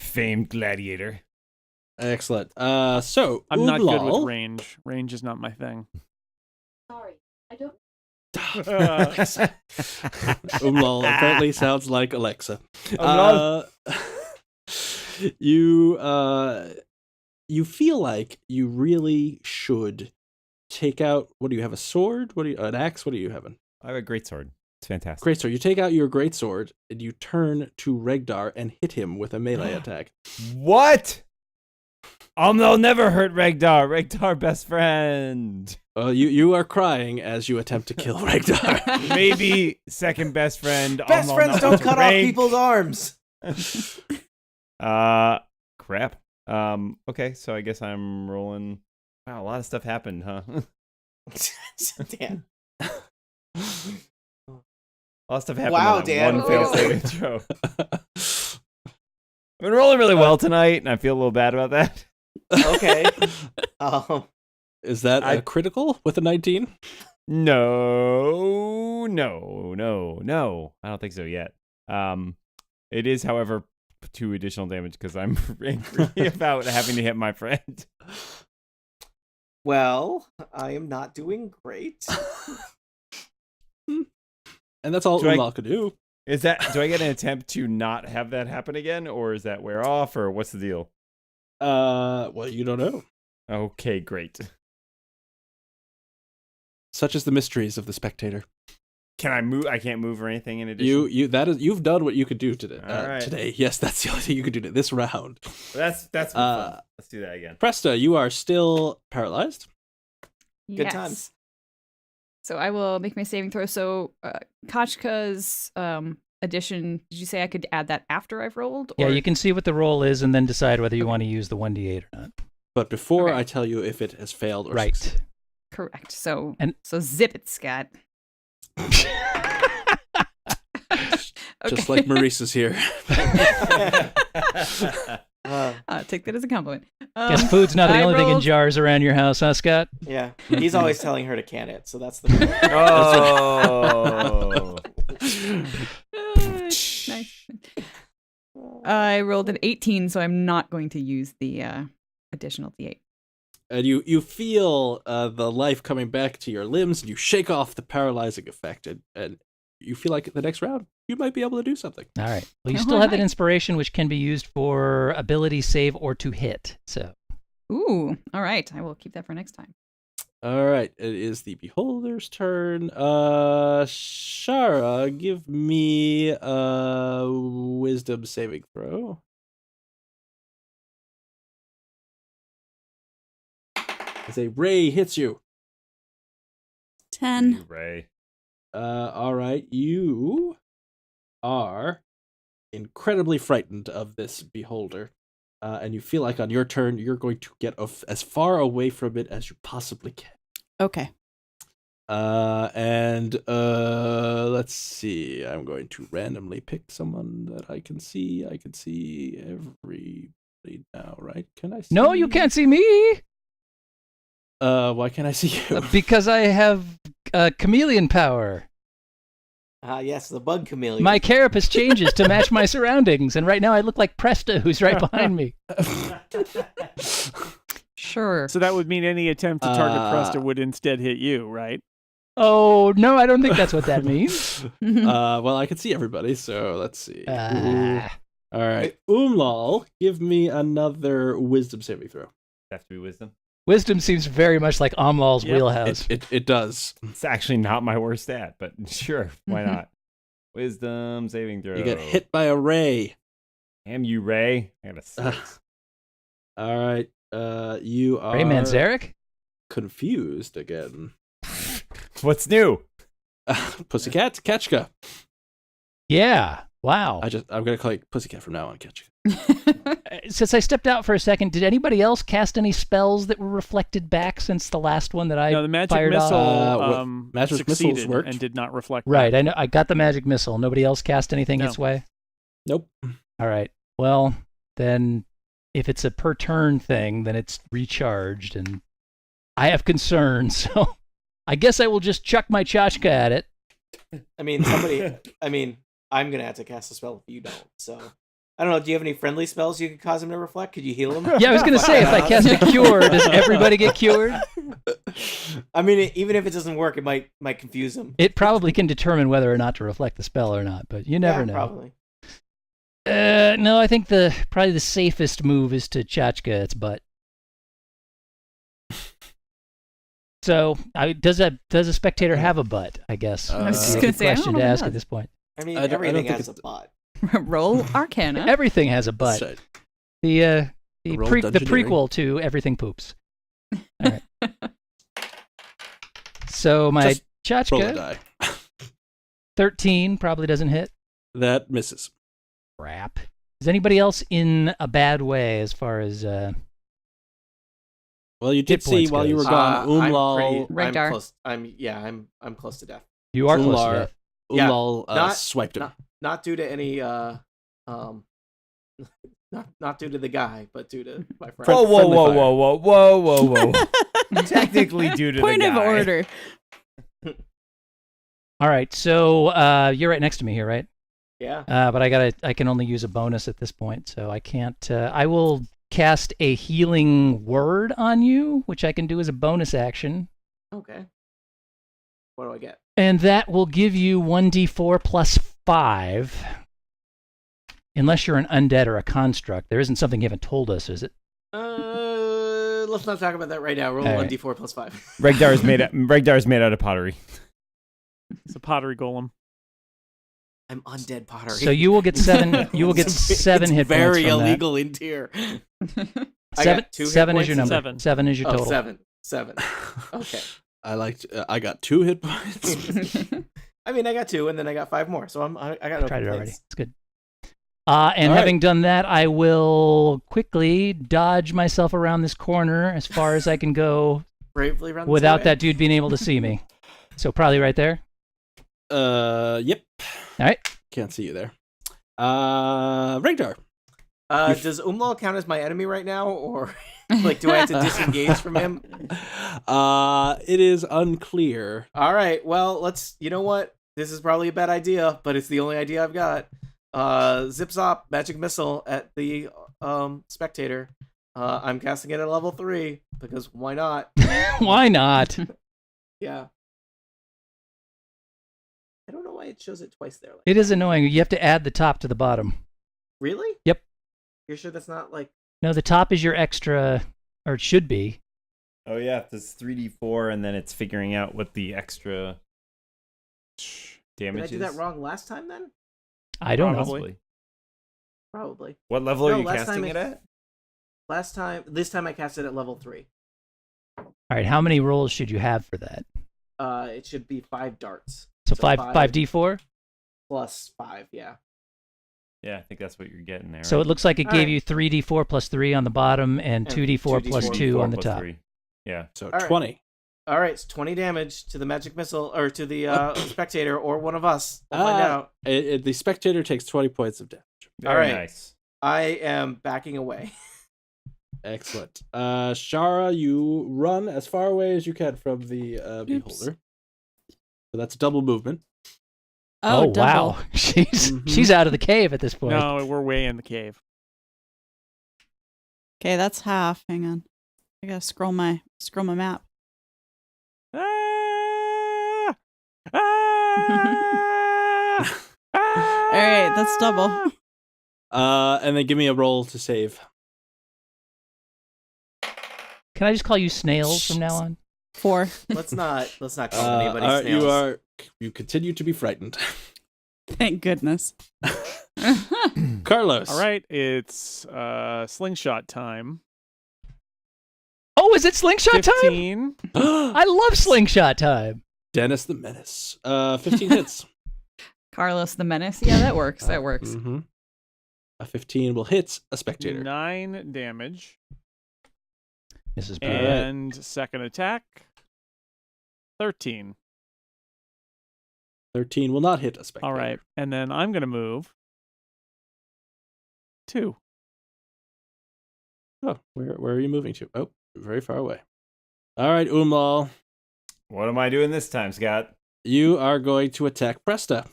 Famed gladiator. Excellent. So I'm not good with Ublal- range. Range is not my thing. Sorry. I don't. Umlal apparently sounds like Alexa. Umlal. You feel like you really should take out. What do you have? A sword? An axe? What are you having? I have a great sword. It's fantastic. Great sword. You take out your great sword and you turn to Regdar and hit him with a melee attack. What? They'll never hurt Regdar. Regdar, best friend. You are crying as you attempt to kill Regdar. Maybe second best friend. Best friends not don't up to cut off rank. people's arms. Crap. Okay, so I guess I'm rolling. Wow, a lot of stuff happened, huh? Dan. A lot of stuff happened. Wow, on that Dan. One failed Whoa. saving throw. I've been rolling really well tonight, and I feel a little bad about that. Okay. Is that I- a critical with a 19? No. I don't think so yet. It is, however, 2 additional damage because I'm angry about having to hit my friend. Well, I am not doing great. And that's all Do I- Umal could do. Do I get an attempt to not have that happen again, or is that wear off, or what's the deal? Well, you don't know. Okay, great. Such is the mysteries of the spectator. Can I move? I can't move or anything in addition. You've done what you could do today. All right. Today, yes, that's the only thing you could do this round. That's fun. Let's do that again. Presta, you are still paralyzed. Good Yes. times. So I will make my saving throw. So Kachka's addition, did you say I could add that after I've rolled? Yeah, or- you can see what the roll is and then decide whether you want to use the 1d8 or not. But before Okay. I tell you if it has failed or Right. succeeded. Correct. So And- zip it, Scott. Just like Maurice is here. Take that as a compliment. Guess food's not the I only thing in rolled- jars around your house, huh, Scott? Yeah, he's always telling her to can it, so that's the. Oh. Nice. I rolled an 18, so I'm not going to use the additional D8. And you feel the life coming back to your limbs, and you shake off the paralyzing effect, and you feel like the next round you might be able to do something. All right. Well, you Oh, still have that alright. inspiration, which can be used for ability save or to hit. So Ooh, all right. I will keep that for next time. All right, it is the beholder's turn. Shara, give me a wisdom saving throw. As a ray hits you. 10. Ray. All right, you are incredibly frightened of this beholder, and you feel like on your turn you're going to get as far away from it as you possibly can. Okay. Let's see. I'm going to randomly pick someone that I can see. I can see everybody now, right? Can I see? no, you can't see me Why can't I see you? because I have chameleon power. Yes, the bug chameleon. My carapace changes to match my surroundings, and right now I look like Presta, who's right behind me. Sure. So that would mean any attempt to target Uh, Presta would instead hit you, right? Oh no, I don't think that's what that means. Well, I can see everybody, so let's see. Ah. All right, Umlal, give me another wisdom saving throw. Have to be wisdom. Wisdom seems very much like Amlal's Yep. wheelhouse. It does. It's actually not my worst stat, but sure, why not? Wisdom saving throw. You get hit by a ray. Damn you, Ray. I got a 6. All right, you are Ray Manzarek? confused again. What's new? Pussycat, Ketchka. Yeah. Wow. I'm gonna call you Pussycat from now on, Ketchka. Since I stepped out for a second, did anybody else cast any spells that were reflected back since the last one that I No, the magic fired missile off? magic missiles succeeded worked. and did not reflect. Right. back. I know. I got the magic missile. Nobody else cast anything No. its way. Nope. All right. Well, then, if it's a per turn thing, then it's recharged, and I have concerns. So, I guess I will just chuck my tchotchke at it. I mean, I'm gonna have to cast a spell if you don't. So, I don't know. Do you have any friendly spells you could cause him to reflect? Could you heal him? Yeah, I was gonna say, if I cast a cure, does everybody get cured? I mean, even if it doesn't work, it might confuse him. It probably can determine whether or not to reflect the spell or not, but you never Yeah, know. Probably. No, I think probably the safest move is to tchotchke its butt. So, does a spectator have a butt? I guess. I was would just be a gonna good say, I don't question know to if it ask at does. this point. I mean, I don't everything think has a it's- butt. Roll Arcana. Everything has a butt. That's right. The Roll the Dungeoneering. prequel to Everything Poops. All right. So my Just roll a tchotchke, die. 13 probably doesn't hit. That misses. Crap. Is anybody else in a bad way as far as Well, you did Hit see points while you were goes. gone, Umlal. I'm Regdar. close. I'm close to death. you are close to Umlar, death? Yeah, Umlal not- swiped him. Not due to any not due to the guy, but due to my friend. Whoa, whoa, friendly whoa, fire. whoa, whoa, whoa, whoa, whoa. Technically due to Point the of guy. order. All right. So you're right next to me here, right? Yeah. But I can only use a bonus at this point, so I can't. I will cast a healing word on you, which I can do as a bonus action, Okay. What do I get? and that will give you 1d4 plus 5. Unless you're an undead or a construct, there isn't something you haven't told us, is it? Let's not talk about that right now. Roll All 1d4 plus 5. Regdar is made out of pottery. It's a pottery golem. I'm undead pottery. So you will get 7. You will get It's 7 hit very points from illegal in tier. that. I 7, got 2 hit 7 is points your and number. Seven. 7 is your Oh, total. 7. Okay. I got 2 hit points. I mean, I got 2, and then I got 5 more, so I got no Tried it already. complaints. It's good. And All having right. done that, I will quickly dodge myself around this corner as far as I can go Bravely run this without away. that dude being able to see me. So probably right there. Yep. All right. Can't see you there. Regdar. Does Umlaw count as my enemy right now, or like do I have to disengage from him? It is unclear. All right, well, let's. You know what? This is probably a bad idea, but it's the only idea I've got. Zip Zop magic missile at the spectator. I'm casting it at level 3 because why not? Why not? Yeah. I don't know why it shows it twice there. Like, It is annoying. You have to add the top to the bottom. really? Yep. You're sure that's not like? No, the top is your extra, or it should be. Oh yeah, this 3d4, and then it's figuring out what the extra Did damage I do is. that wrong last time then? I don't know. Possibly. Probably. What level No, are you last casting time it at? This time I cast it at level 3. All right, how many rolls should you have for that? It should be 5 darts. So So 5d4? Plus 5, yeah. Yeah, I think that's what you're getting there. So right? it looks like it All gave right. you 3d4 plus 3 on the bottom and And 2d4 plus 2d4 2 on the plus top. 3. Yeah. So All right. 20. All right, it's 20 damage to the magic missile, or to the spectator, or one of us. We'll find out. The spectator takes 20 points of damage. Very All right. nice. I am backing away. Excellent. Shara, you run as far away as you can from the beholder. So that's double movement. Oh, double. wow. She's Mhm. she's out of the cave at this point. No, we're way in the cave. Okay, that's half. Hang on. I gotta scroll my map. Ah! Ah! All right, that's double. And then give me a roll to save. Can I just call you snails from now on? 4. Let's not call anybody all right, snails. you continue to be frightened. Thank goodness. Carlos. All right, it's slingshot time. Oh, is it slingshot time? 15. I love slingshot time. Dennis the Menace. 15 hits. Carlos the Menace. Yeah, that works. That works. Mhm. A 15 will hit a spectator. 9 damage. This is All right. And second attack. 13. 13 will not hit a spectator. All right. And then I'm going to move 2. Oh, where are you moving to? Oh, very far away. All right, Umlal, What am I doing this time, Scott? you are going to attack Presta.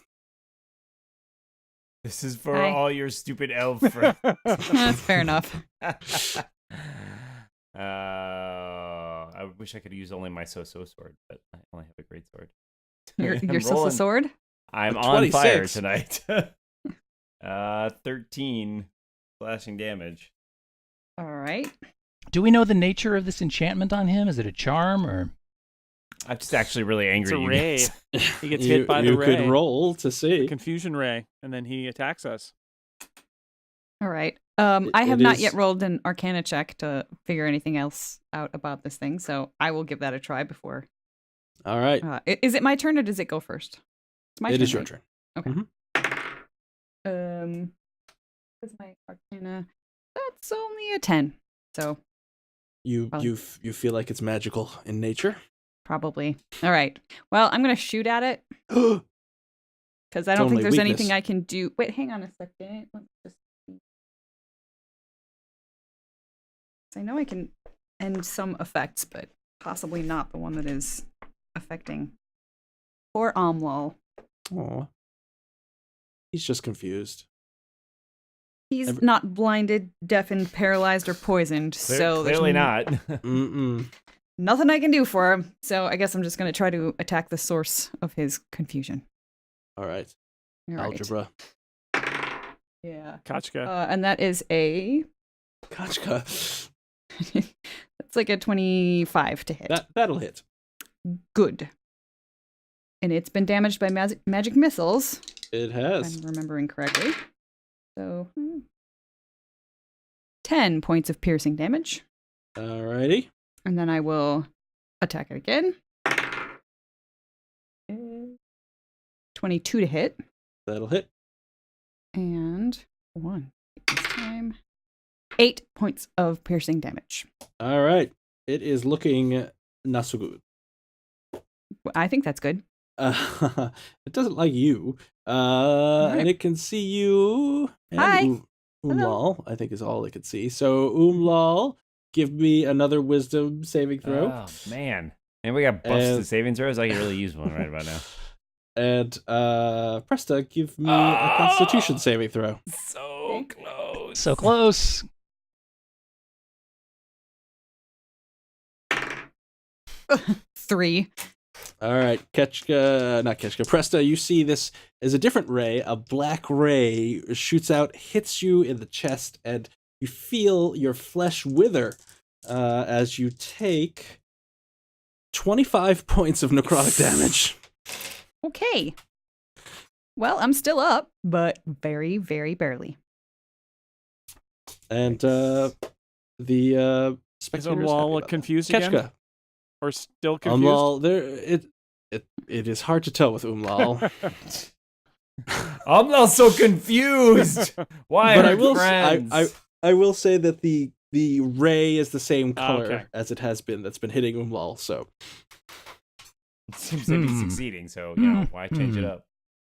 This is for Hi. all your stupid elf friends. That's fair enough. I wish I could use only my so-so sword, but I only have a great sword. Your I'm Sissa rolling. sword. I'm A on fire 26. tonight. 13 slashing damage. All right. Do we know the nature of this enchantment on him? Is it a charm or? I'm just actually really angry. It's a you ray. guys. He gets you, hit by the you ray. could roll to see. Confusion ray, and then he attacks us. All right. It- I have it not is- yet rolled an Arcana check to figure anything else out about this thing, so I will give that a try before. All right. Is it my turn or does it go first? It's my It turn. is your right? turn. What's my Arcana? That's only a 10, so You Oh. you feel like it's magical in nature. probably. All right. Well, I'm gonna shoot at it Oh, because I don't think only there's weakness. anything I can do. Wait, hang on a second. Let's just see. I know I can end some effects, but possibly not the one that is affecting poor Amwal. He's just confused. He's Every- not blinded, deafened, paralyzed, or poisoned, so there's Clearly not. Mm-mm. nothing I can do for him. So I guess I'm just going to try to attack the source of his confusion. All right. All right. Algebra. Yeah. Kachka. And that is a. Kachka. That's like a 25 to hit. That'll hit. Good. And it's been damaged by magic missiles, It if has. I'm remembering correctly. So 10 points of piercing damage. Alrighty. And then I will attack it again. 22 to hit. That'll hit. And 1 this time. 8 points of piercing damage. All right. It is looking not so good. I think that's good. It doesn't like you. Right. And it can see you. And Hi. Umlal, I think, is all it can see. So, Umlal, give me another wisdom saving throw. Oh, man. And we got buffs to And- saving throws. I could really use one right about now. And Presta, give me a constitution saving throw. So close. So close. Three. All right, not Ketchka. Presta, you see this is a different ray. A black ray shoots out, hits you in the chest, and you feel your flesh wither as you take 25 points of necrotic damage. Okay. Well, I'm still up, but very, very barely. And the Is spectators Umlal happy about confused that. again? Ketchka. Or still confused? Umlal, it is hard to tell with Umlal. I'm not so confused. Why But are I will friends? I will say that the ray is the same color okay. as it has been that's been hitting Umlal. So It seems to be succeeding, so why change it up?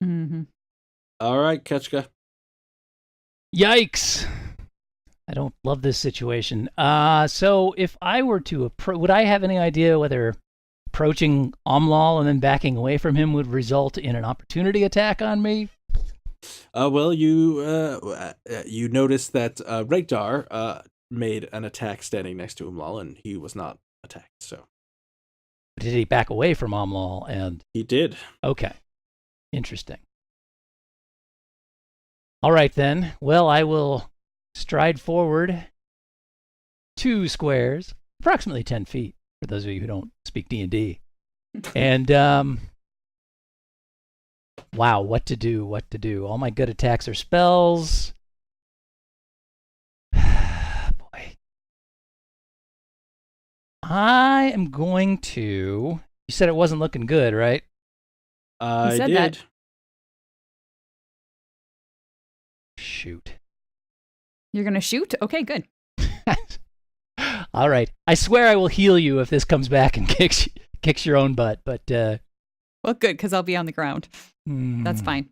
Mm-hmm. all right, Ketchka. Yikes. I don't love this situation. So if I were to would I have any idea whether approaching Umlal and then backing away from him would result in an opportunity attack on me? Well, you noticed that Regdar made an attack standing next to Umlal, and he was not attacked. So Did he back away from Umlal? And he did. okay, interesting. All right then. Well, I will stride forward 2 squares, approximately 10 feet, for those of you who don't speak D&D. And, wow, what to do? All my good attacks are spells. Boy. I am going to... You said it wasn't looking good, right? I said did. that. Shoot. You're going to shoot? Okay, good. All right. I swear I will heal you if this comes back and kicks your own butt, but Well, good, because I'll be on the ground. That's fine.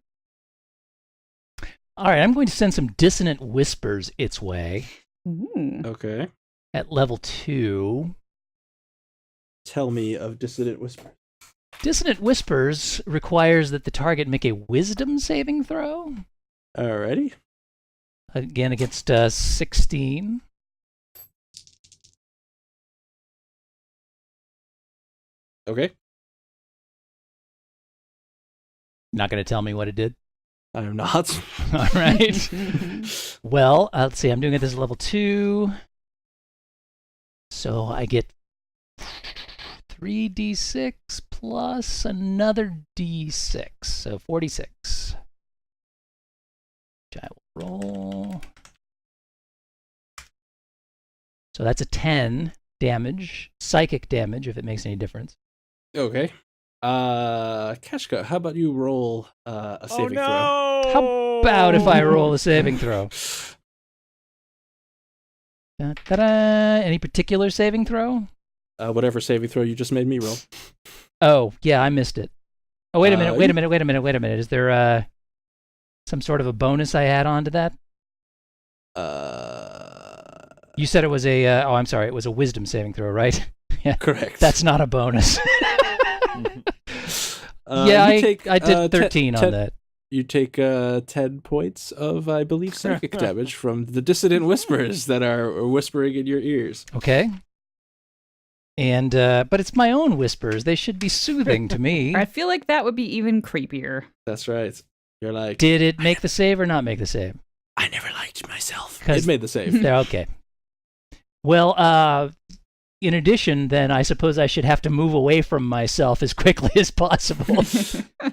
All right, I'm going to send some dissonant whispers its way Ooh. Okay. at level 2. Tell me of Dissonant Whisper. Dissonant whispers requires that the target make a wisdom saving throw. Alrighty. Again, against 16. Okay. Not going to tell me what it did. I am not. All right. Well, let's see. I'm doing it as level 2. So I get 3d6 plus another d6. So 46. Which I will roll. So that's a 10 damage. Psychic damage, if it makes any difference. Okay. Keshka, how about you roll a saving throw? How about if I roll a saving throw? Ta-da. Any particular saving throw? Whatever saving throw you just made me roll. Oh, yeah, I missed it. Oh, wait a minute, you- wait a minute. Is there some sort of a bonus I add on to that? You said it was a, I'm sorry, it was a wisdom saving throw, right? Yeah, Correct. that's not a bonus. You I take, did 13 on that. You take 10 points of, I believe, psychic damage from the dissonant whispers that are whispering in your ears. Okay. And, but it's my own whispers. They should be soothing to me. I feel like that would be even creepier. That's right. You're like, Did it make the save or not make the save? I never liked myself. 'Cause- It made the save. There, okay. Well, in addition, then I suppose I should have to move away from myself as quickly as possible.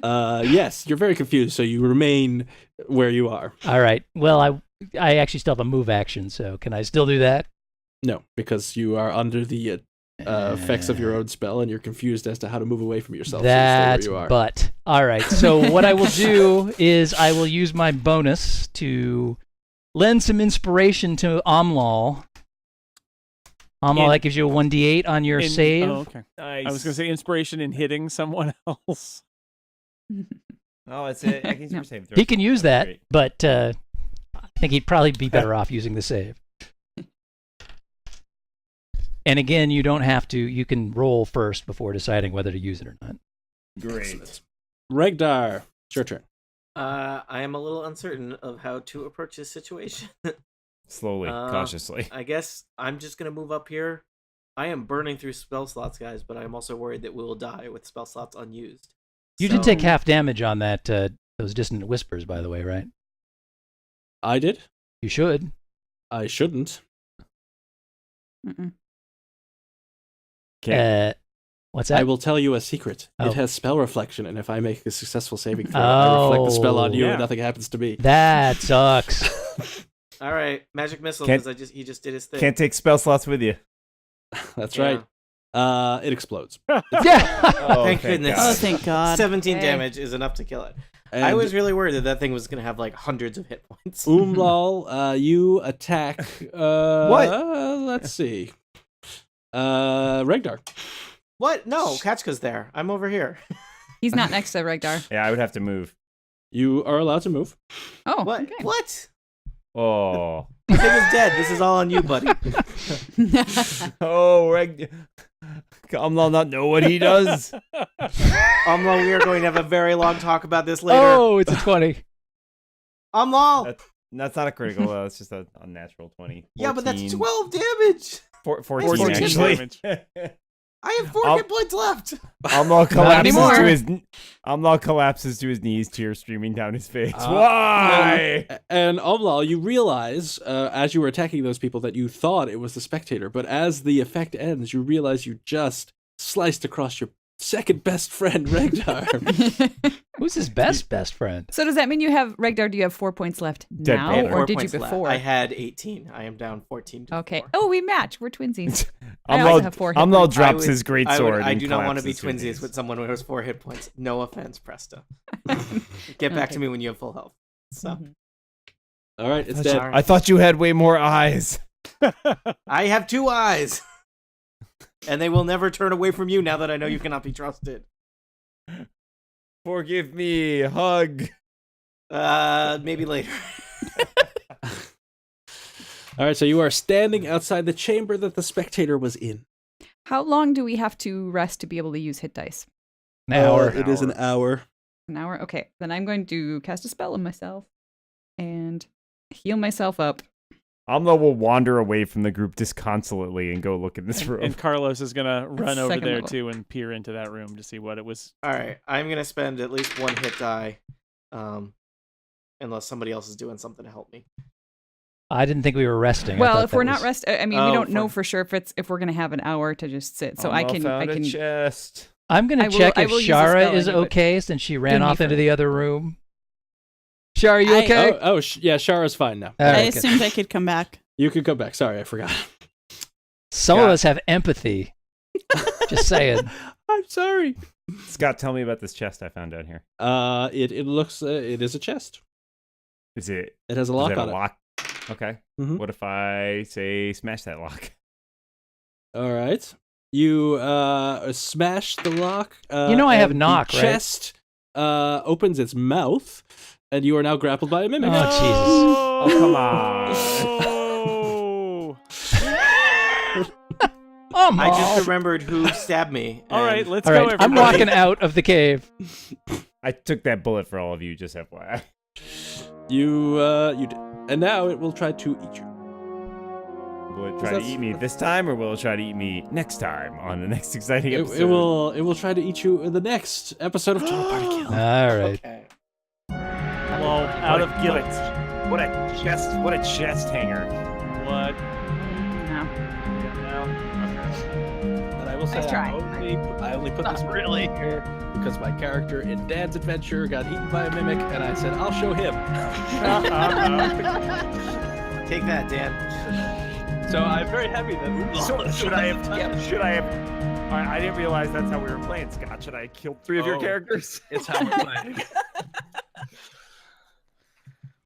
Yes, you're very confused, so you remain where you are. All right. Well, I actually still have a move action, so can I still do that? No, because you are under the effects of your own spell, and you're confused as to how to move away from yourself. That's so you stay where you are. but. All right. So what I will do is I will use my bonus to lend some inspiration to Omlal. Omlal, that gives you a 1d8 on your save. Oh, okay. Nice. I was going to say inspiration in hitting someone else. Oh, it's it. I can use your save throw. He can use that, Great. but I think he'd probably be better off using the save. And again, you don't have to. You can roll first before deciding whether to use it or not. Great. Regdar, it's your turn. I am a little uncertain of how to approach this situation. Slowly, cautiously. I guess I'm just gonna move up here. I am burning through spell slots, guys, but I'm also worried that we will die with spell slots unused. You did take half damage on that. Those distant whispers, by the way, right? I did. You should. I shouldn't. Mm-mm. What's that? I will tell you a secret. Oh. It has spell reflection, and if I make a successful saving throw, I reflect the spell on you, Yeah. and nothing happens to me. That sucks. All right, magic missile, Can't- because he just did his thing. Can't take spell slots with you. That's Yeah. right. It explodes. yeah. Oh, Thank goodness. Oh, thank God. 17 Okay. damage is enough to kill it. And I was really worried that thing was gonna have like hundreds of hit points. Umlal, you attack. What? Let's see. Regdar. What? No, Kachka's there. I'm over here. He's not next to Regdar. Yeah, I would have to move. You are allowed to move. Oh, What? okay. What? Oh. The thing is dead. This is all on you, buddy. Oh, Kamlal not know what he does. Umlal, we are going to have a very long talk about this later. Oh, it's a 20. Umlal! That's not a critical. That's just a unnatural 20. Yeah, but that's 14. 12 damage. 14 14 actually. damage. I have 4 I'll- hit points left. Amlal collapses anymore. to his. Amlal collapses to his knees, tears streaming down his face. Uh, Why? And Umlal, you realize as you were attacking those people that you thought it was the spectator, but as the effect ends, you realize you just sliced across your second best friend, Regdar. Who's his best friend? So does that mean you have Regdar? Do you have 4 points left Dead now, brother. or 4 did you points left. before? I had 18. I am down 14 to Okay. 4. Oh, we match. We're twinsies. I also have 4 hit Amlal points. drops his great sword. I and do not want to be collapses to his twinsies knees. with someone who has 4 hit points. No offense, Presta. Get back to Okay. me when you have full health. So Mhm. All right, it's I dead. thought- I thought you had way more eyes. I have 2 eyes. And they will never turn away from you now that I know you cannot be trusted. Forgive me. Hug. Maybe later. All right, so you are standing outside the chamber that the spectator was in. How long do we have to rest to be able to use hit dice? An hour. It is an hour. An hour? Okay. Then I'm going to cast a spell on myself and heal myself up. Amlal will wander away from the group disconsolately and go look in this room. And Carlos is going to run over second there level. too and peer into that room to see what it was. All right, I'm gonna spend at least 1 hit die, unless somebody else is doing something to help me. I didn't think we were resting. I Well, thought if we're that not was- rest, I mean, Oh, we don't know for- for sure if we're gonna have an hour to just sit. So I Amlal can found a I can. chest. I'm going I to will- check I if will use a Shara spell is anyway. okay since she ran me off into first. the other room. Shara, you I- okay? Yeah, Shara's fine now. All I right, good. assumed I could come back. You could go back. Sorry, I forgot. Some of Scott. us have empathy. Just saying. I'm sorry. Scott, tell me about this chest I found down here. It looks it is a chest. Is it? It has a is lock it on a lock? Okay. Mhm. What if I say smash that lock? it. All right. You smash the lock. You know I have and knock, the right? chest opens its mouth, and you are now grappled by a mimic. Oh, Jesus. Oh, come on. Oh, I just remembered who stabbed me. All right, and- let's All go, right, everybody. I'm walking out of the cave. I took that bullet for all of you, just FYI. You did. And now it will try to eat you. Will it try to that's- eat me this time, or will it try to eat me next time on the next exciting episode? It will try to eat you in the next episode of Total Party Kill. All right. Okay. Well, out of guilt. What a chest hanger. What? No. And I will say Nice try. I only put this really here because my character in Dan's adventure got eaten by a mimic, and I said I'll show him. Take that, Dan. So I'm very happy that So, should I have? I didn't realize that's how we were playing, Scott. Should I kill 3 of your Oh. characters? It's how we're playing.